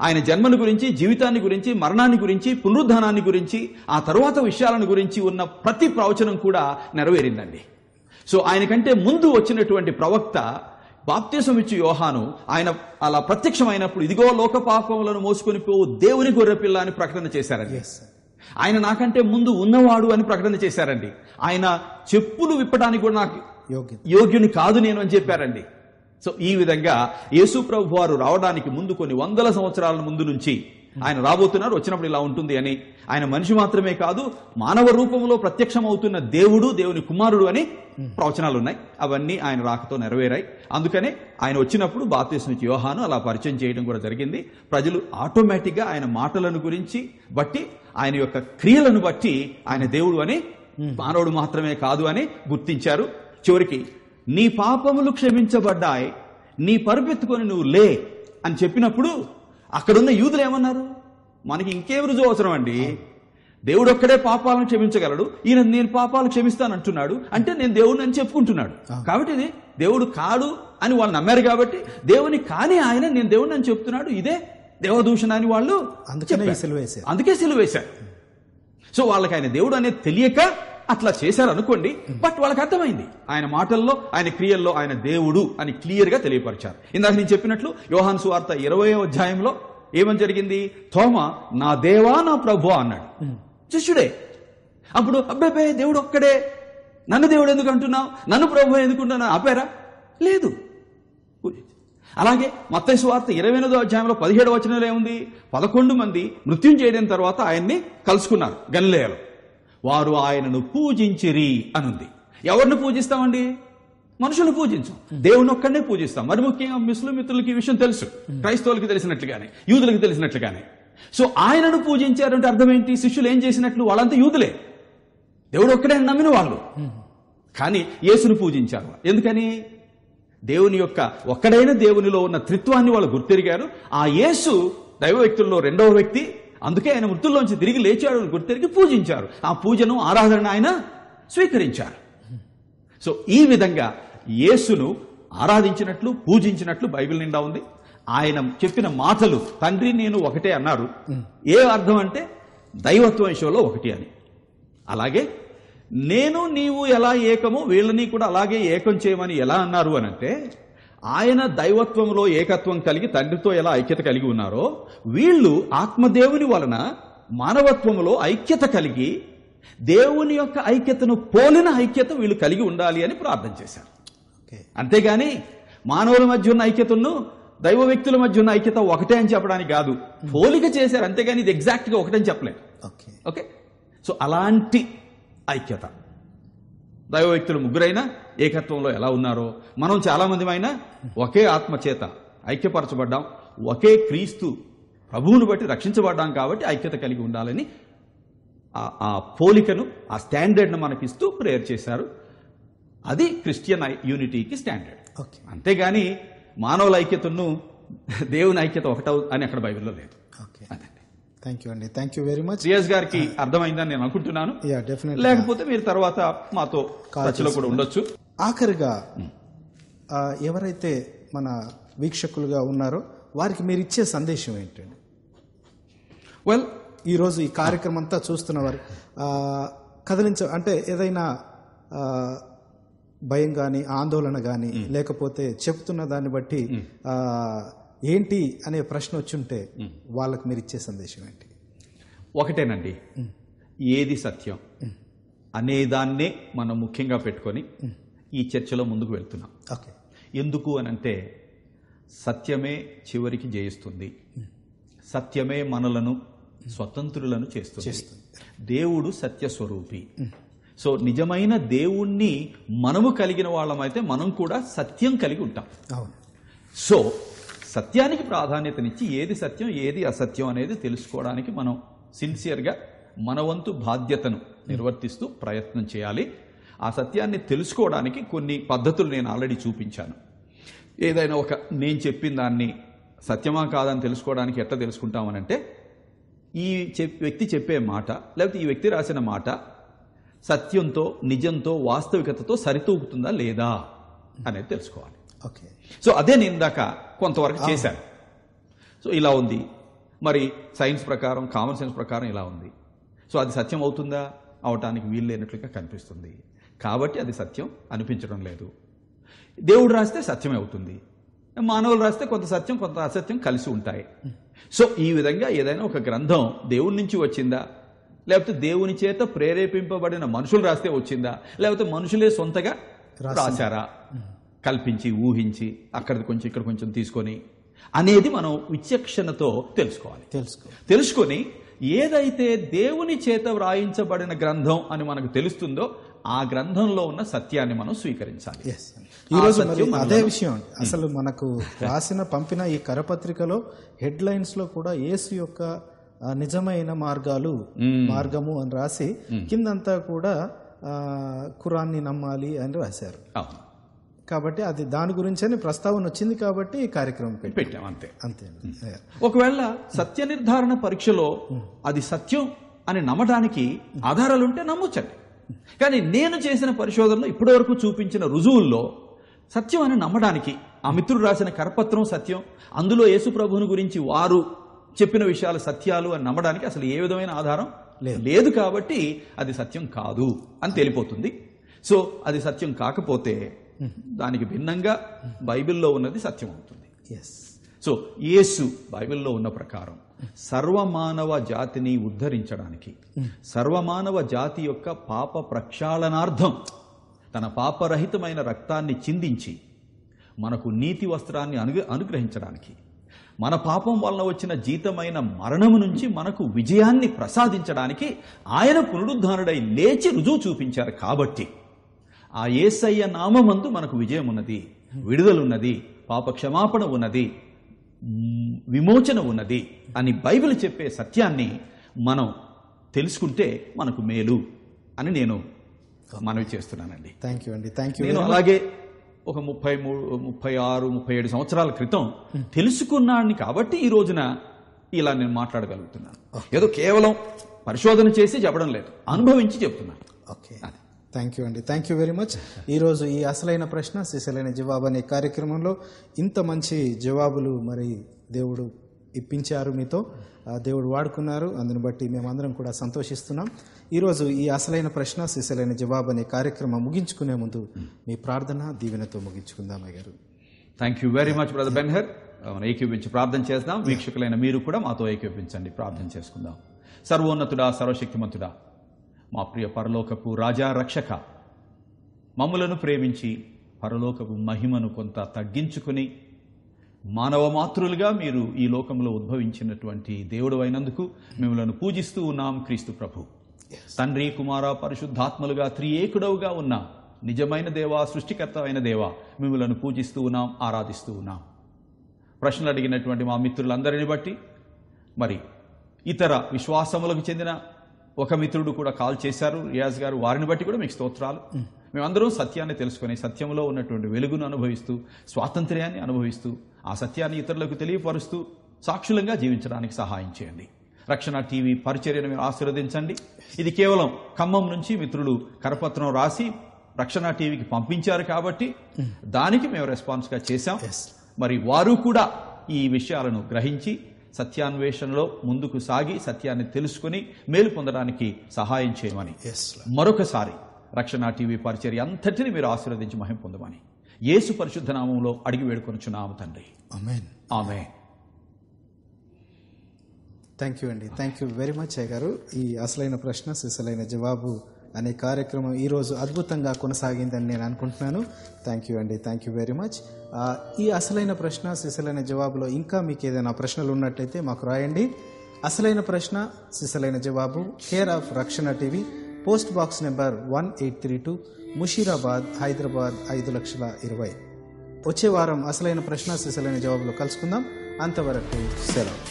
[SPEAKER 2] ఆయన జన్మను గురించి, జీవితాన్ని గురించి, మరణాన్ని గురించి, పునరుద్ధానాన్ని గురించి, ఆ తరువాత విషయాలను గురించి ఉన్న ప్రతి ప్రవచనం కూడా నెరవేరిందండి. సో ఆయన కంటే ముందు వచ్చినటువంటి ప్రవక్త బాప్తిసం ఇచ్చి యోహాను, ఆయన అలా ప్రత్యక్షమైనప్పుడు ఇదిగో లోక పాపములను మోసుకొని పోవు దేవుని గొర్రెపిల్ల అని ప్రకటన చేశారండి. ఆయన నాకంటే ముందు ఉన్నవాడు అని ప్రకటన చేశారండి. ఆయన చెప్పులు విప్పడానికి కూడా నాకు యోగ్యుని కాదు నేను అని చెప్పారండి. సో ఈ విధంగా యేసు ప్రభు వారు రావడానికి ముందు కొన్ని 100 సంవత్సరాల ముందు నుంచి ఆయన రాబోతున్నారు, వచ్చినప్పుడు ఇలా ఉంటుంది అని. ఆయన మనిషి మాత్రమే కాదు, మానవ రూపంలో ప్రత్యక్షమవుతున్న దేవుడు, దేవుని కుమారుడు అని ప్రవచనాలు ఉన్నాయి. అవన్నీ ఆయన రాకతో నెరవేరాయి. అందుకనే ఆయన వచ్చినప్పుడు బాప్తిసం ఇచ్చి యోహాను అలా పరిచయం చేయడం కూడా జరిగింది. ప్రజలు ఆటోమేటిక్గా ఆయన మాటలను గురించి బట్టి, ఆయన యొక్క క్రియలను బట్టి ఆయన దేవుడు అని, మానవుడు మాత్రమే కాదు అని గుర్తించారు. చివరికి నీ పాపములు క్షమించబడ్డాయి, నీ పరుపెత్తుకొని నువ్వు లే అని చెప్పినప్పుడు అక్కడున్న యూదులు ఏమన్నారు? మనకి ఇంకేం రుజువు అవసరం అండి, దేవుడు ఒక్కడే పాపాలను క్షమించగలడు, ఈయన నేను పాపాలు క్షమిస్తానంటున్నాడు అంటే నేను దేవుడిని అని చెప్పుకుంటున్నాడు. కాబట్టి ఇది దేవుడు కాడు అని వాళ్ళు నమ్మారు. కాబట్టి దేవుని కాని ఆయన నేను దేవుడిని అని చెప్తున్నాడు, ఇదే దేవదూషణ అని వాళ్ళు అందుకే సిలువ వేశారు. సో వాళ్ళకి ఆయన దేవుడు అనేది తెలియక అట్లా చేశారు అనుకోండి, బట్ వాళ్ళకి అర్థమైంది. ఆయన మాటల్లో, ఆయన క్రియల్లో ఆయన దేవుడు అని క్లియర్ గా తెలియపరిచారు. ఇందాక నేను చెప్పినట్లు యోహాను సువార్త 20వ అధ్యాయంలో ఏమని జరిగింది? తోమా నా దేవా నా ప్రభువా అన్నాడు, శిష్యుడే. అప్పుడు అబ్బాయి దేవుడు ఒక్కడే, నన్ను దేవుడు ఎందుకు అంటున్నావు, నన్ను ప్రభు ఎందుకుంటున్నావు ఆపారా? లేదు. అలాగే మత్తయి సువార్త 28వ అధ్యాయంలో 17వ వచనంలో ఏముంది? 11 మంది మృత్యుంజయుడైన తర్వాత ఆయన్ని కలుసుకున్నారు గలిలయలో. వారు ఆయనను పూజించిరి అనుంది. ఎవరిని పూజిస్తామండి? మనుషులను పూజించాం, దేవుని ఒక్కడనే పూజిస్తాం. మరి ముఖ్యంగా ముస్లిం మిత్రులకి ఈ విషయం తెలుసు, క్రైస్తవులకి తెలిసినట్లుగానే, యూదులకు తెలిసినట్లుగానే. సో ఆయనను పూజించారంటే అర్థం ఏంటి? శిష్యులు ఏం చేసినట్లు? వాళ్ళంతా యూదులే, దేవుడు ఒక్కడే నమ్మిన వాళ్ళు, కానీ యేసును పూజించారు. ఎందుకని? దేవుని యొక్క ఒక్కడైన దేవునిలో ఉన్న త్రిత్వాన్ని వాళ్ళు గుర్తెరిగారు. ఆ యేసు దైవ వ్యక్తుల్లో రెండవ వ్యక్తి, అందుకే ఆయన మృతుల్లోంచి తిరిగి లేచాడు గుర్తెరిగి పూజించారు. ఆ పూజను, ఆరాధన ఆయన స్వీకరించారు. సో ఈ విధంగా యేసును ఆరాధించినట్లు, పూజించినట్లు బైబిల్ నిండా ఉంది. ఆయన చెప్పిన మాటలు తండ్రి నేను ఒకటే అన్నారు. ఏ అర్థం అంటే దైవత్వ విషయంలో ఒకటి అని. అలాగే నేను నీవు ఎలా ఏకమో వీళ్ళని కూడా అలాగే ఏకం చేయమని ఎలా అన్నారు అని అంటే, ఆయన దైవత్వంలో ఏకత్వం కలిగి తండ్రితో ఎలా ఐక్యత కలిగి ఉన్నారో, వీళ్ళు ఆత్మదేవుని వలన మానవత్వంలో ఐక్యత కలిగి దేవుని యొక్క ఐక్యతను పోలిన ఐక్యత వీళ్ళు కలిగి ఉండాలి అని ప్రార్థన చేశారు. అంతేగాని మానవుల మధ్య ఉన్న ఐక్యతను దైవ వ్యక్తుల మధ్య ఉన్న ఐక్యత ఒకటే అని చెప్పడానికి కాదు, పోలిక చేశారు. అంతేగాని ఇది ఎగ్జాక్ట్ గా ఒకటని చెప్పలేదు. ఓకే, సో అలాంటి ఐక్యత దైవ వ్యక్తులు ముగ్గురైనా ఏకత్వంలో ఎలా ఉన్నారో, మనం చాలా మంది అయినా ఒకే ఆత్మ చేత ఐక్యపరచబడ్డాం, ఒకే క్రీస్తు ప్రభువును బట్టి రక్షించబడ్డాం. కాబట్టి ఐక్యత కలిగి ఉండాలని ఆ పోలికను, ఆ స్టాండర్డ్ను మనకిస్తూ ప్రేయర్ చేశారు. అది క్రిస్టియన్ యూనిటీకి స్టాండర్డ్. అంతేగాని మానవుల ఐక్యతను దేవుని ఐక్యత ఒకటవు అని అక్కడ బైబిల్లో లేదు.
[SPEAKER 1] థ్యాంక్ యూ అండి, thank you very much.
[SPEAKER 2] Riyaz గారికి అర్థమైందని నేను అనుకుంటున్నాను. లేకపోతే మీరు తర్వాత మాతో చర్చలో కూడా ఉండొచ్చు.
[SPEAKER 1] ఆఖరిగా ఎవరైతే మన వీక్షకులుగా ఉన్నారో వారికి మీరు ఇచ్చే సందేశం ఏంటండి?
[SPEAKER 2] వెల్,
[SPEAKER 1] ఈరోజు ఈ కార్యక్రమం అంతా చూస్తున్న వారు అంటే ఏదైనా భయం కానీ, ఆందోళన కానీ, లేకపోతే చెప్తున్న దాన్ని బట్టి ఏంటి అనే ప్రశ్న వచ్చుంటే వాళ్ళకి మీరు ఇచ్చే సందేశం ఏంటి?
[SPEAKER 2] ఒకటేనండి, ఏది సత్యం అనేదాన్నే మనం ముఖ్యంగా పెట్టుకొని ఈ చర్చలో ముందుకు వెళ్తున్నాం. ఎందుకు అనంటే సత్యమే చివరికి జయిస్తుంది, సత్యమే మనలను స్వతంత్రులను చేస్తుంది. దేవుడు సత్యస్వరూపి. సో నిజమైన దేవుణ్ణి మనము కలిగిన వాళ్ళమైతే మనం కూడా సత్యం కలిగి ఉంటాం. సో సత్యానికి ప్రాధాన్యతనిచ్చి ఏది సత్యం ఏది అసత్యం అనేది తెలుసుకోవడానికి మనం సిన్సియర్గా మన వంతు బాధ్యతను నిర్వర్తిస్తూ ప్రయత్నం చేయాలి. ఆ సత్యాన్ని తెలుసుకోవడానికి కొన్ని పద్ధతులు నేను ఆల్రెడీ చూపించాను. ఏదైనా నేను చెప్పిన దాన్ని సత్యమా కాదని తెలుసుకోవడానికి ఎట్లా తెలుసుకుంటామనంటే, ఈ వ్యక్తి చెప్పే మాట లేకపోతే ఈ వ్యక్తి రాసిన మాట సత్యంతో, నిజంతో, వాస్తవికతతో సరితూగుతుందా లేదా అనేది తెలుసుకోవాలి. సో అదే నేను ఇందాక కొంతవరకు చేశాను. సో ఇలా ఉంది, మరి సైన్స్ ప్రకారం, కామన్ సెన్స్ ప్రకారం ఇలా ఉంది. సో అది సత్యం అవుతుందా? అవటానికి వీలు లేనట్లుగా కనిపిస్తుంది. కాబట్టి అది సత్యం అనిపించడం లేదు. దేవుడు రాస్తే సత్యమే అవుతుంది, మానవులు రాస్తే కొంత సత్యం కొంత అసత్యం కలిసి ఉంటాయి. సో ఈ విధంగా ఏదైనా ఒక గ్రంథం దేవుడి నుంచి వచ్చిందా, లేకపోతే దేవుని చేత ప్రేరేపింపబడిన మనుషులు రాస్తే వచ్చిందా, లేకపోతే మనుషులే సొంతగా రాశారా, కల్పించి ఊహించి అక్కడికి కొంచెం ఇక్కడ కొంచెం తీసుకొని అనేది మనం విచక్షణతో తెలుసుకోవాలి. తెలుసుకొని ఏదైతే దేవుని చేత వ్రాయించబడిన గ్రంథం అని మనకు తెలుస్తుందో ఆ గ్రంథంలో ఉన్న సత్యాన్ని మనం స్వీకరించాలి.
[SPEAKER 1] ఈరోజు అదే విషయం అసలు మనకు రాసిన పంపిన ఈ కరపత్రికలో హెడ్ లైన్స్ లో కూడా యేసు యొక్క నిజమైన మార్గము అని రాసి కిందంతా కూడా ఖురాన్ని నమ్మాలి అని రాశారు. కాబట్టి అది దాని గురించి ప్రస్తావన వచ్చింది కాబట్టి ఈ కార్యక్రమం
[SPEAKER 2] పెట్టాం. అంతే. ఒకవేళ సత్య నిర్ధారణ పరీక్షలో అది సత్యం అని నమ్మడానికి ఆధారాలుంటే నమ్మొచ్చండి. కానీ నేను చేసిన పరిశోధనలో ఇప్పటి వరకు చూపించిన రుజువుల్లో సత్యం అని నమ్మడానికి, ఆ మిత్రుడు రాసిన కరపత్రం సత్యం, అందులో యేసు ప్రభువుని గురించి వారు చెప్పిన విషయాలు సత్యాలు అని నమ్మడానికి అసలు ఏ విధమైన ఆధారం లేదు. కాబట్టి అది సత్యం కాదు అని తేలిపోతుంది. సో అది సత్యం కాకపోతే దానికి భిన్నంగా బైబిల్లో ఉన్నది సత్యం అవుతుంది. సో యేసు బైబిల్లో ఉన్న ప్రకారం సర్వమానవ జాతిని ఉద్ధరించడానికి, సర్వమానవ జాతి యొక్క పాప ప్రక్షాళనార్థం తన పాపరహితమైన రక్తాన్ని చిందించి మనకు నీతి వస్త్రాన్ని అనుగ్రహించడానికి, మన పాపం వలన వచ్చిన జీతమైన మరణము నుంచి మనకు విజయాన్ని ప్రసాదించడానికి ఆయన పునరుద్ధానుడై లేచి రుజువు చూపించారు. కాబట్టి ఆ యేసయ్య నామమందు మనకు విజయం ఉన్నది, విడుదలున్నది, పాప క్షమాపణ ఉన్నది, విమోచన ఉన్నది అని బైబిల్ చెప్పే సత్యాన్ని మనం తెలుసుకుంటే మనకు మేలు అని నేను మనవి చేస్తున్నానండి.
[SPEAKER 1] థ్యాంక్ యూ అండి. Thank you.
[SPEAKER 2] నేను అలాగే ఒక 36, 37 సంవత్సరాల క్రితం తెలుసుకున్నాను కాబట్టి ఈ రోజున ఇలా నేను మాట్లాడగలుగుతున్నాను. ఏదో కేవలం పరిశోధన చేసి చెప్పడం లేదు, అనుభవించి చెప్తున్నాను.
[SPEAKER 1] ఓకే, థ్యాంక్ యూ అండి. Thank you very much. ఈరోజు ఈ అసలైన ప్రశ్న సిసలైన జవాబు అనే కార్యక్రమంలో ఇంత మంచి జవాబులు మరి దేవుడు ఇప్పించారు, మీతో దేవుడు వాడుకున్నారు. అందుని బట్టి మేమందరం కూడా సంతోషిస్తున్నాం. ఈరోజు ఈ అసలైన ప్రశ్న సిసలైన జవాబు అనే కార్యక్రమం ముగించుకునే ముందు మీ ప్రార్థన దీవెనతో ముగించుకుందాం అయ్యారు.
[SPEAKER 2] Thank you very much brother Ben-Hur. మనం ఏకీపించి ప్రార్థన చేద్దాం. వీక్షకులైన మీరు కూడా మాతో ఏకీపించండి, ప్రార్థన చేసుకుందాం. సర్వోన్నతుడా, సర్వశక్తిమంతుడా, మా ప్రియ పరలోకపు రాజా, రక్షక, మమ్ములను ప్రేమించి పరలోకపు మహిమను కొంత తగ్గించుకుని మానవ మాతృలుగా మీరు ఈ లోకంలో ఉద్భవించినటువంటి దేవుడు అయినందుకు మిమ్మల్ని పూజిస్తూ ఉన్నాం. క్రీస్తు ప్రభు, తండ్రి, కుమార, పరిశుద్ధాత్మలుగా త్రియేకుడవుగా ఉన్న నిజమైన దేవా, సృష్టికర్త అయిన దేవా, మిమ్మల్ని పూజిస్తూ ఉన్నాం, ఆరాధిస్తూ ఉన్నాం. ప్రశ్నలు అడిగినటువంటి మా మిత్రులందరిని బట్టి, మరి ఇతర విశ్వాసములకు చెందిన ఒక మిత్రుడు కూడా కాల్ చేశారు, రియాజ్ గారు, వారిని బట్టి కూడా మీకు స్తోత్రాలు. మేమందరం సత్యాన్ని తెలుసుకుని సత్యంలో ఉన్నటువంటి వెలుగును అనుభవిస్తూ, స్వాతంత్ర్యాన్ని అనుభవిస్తూ, ఆ సత్యాన్ని ఇతరులకు తెలియపరుస్తూ సాక్షులంగా జీవించడానికి సహాయం చేయండి. రక్షణ టీవీ పరిచర్యను మీరు ఆశీర్వదించండి. ఇది కేవలం ఖమ్మం నుంచి మిత్రులు కరపత్రం రాసి రక్షణ టీవీకి పంపించారు కాబట్టి దానికి మేము రెస్పాన్స్గా చేశాం. మరి వారు కూడా ఈ విషయాలను గ్రహించి సత్యాన్వేషణలో ముందుకు సాగి సత్యాన్ని తెలుసుకుని మేలు పొందడానికి సహాయం చేయమని మరొకసారి రక్షణ టీవీ పరిచర్య అంతటిని మీరు ఆశీర్వదించి మహిమ పొందమని యేసు పరిశుద్ధ నామములో అడిగి వేడుకొనుచున్నాము తండ్రి.
[SPEAKER 1] ఆమేన్.
[SPEAKER 2] ఆమేన్.
[SPEAKER 1] థ్యాంక్ యూ అండి. థ్యాంక్ యూ వెరీ మచ్ అయ్య గారు. ఈ అసలైన ప్రశ్న సిసలైన జవాబు అనే కార్యక్రమం ఈరోజు అద్భుతంగా కొనసాగిందని నేను అనుకుంటున్నాను. థ్యాంక్ యూ అండి. Thank you very much. ఈ అసలైన ప్రశ్న సిసలైన జవాబులో ఇంకా మీకు ఏదైనా ప్రశ్నలు ఉన్నట్టయితే మాకు రాయండి. అసలైన ప్రశ్న సిసలైన జవాబు, కేర్ ఆఫ్ రక్షణ TV, post box number 1832, Musheerabad, Hyderabad 5,20,000. వచ్చే వారం అసలైన ప్రశ్న సిసలైన జవాబులో కలుసుకుందాం. అంతవరకు సెలవు.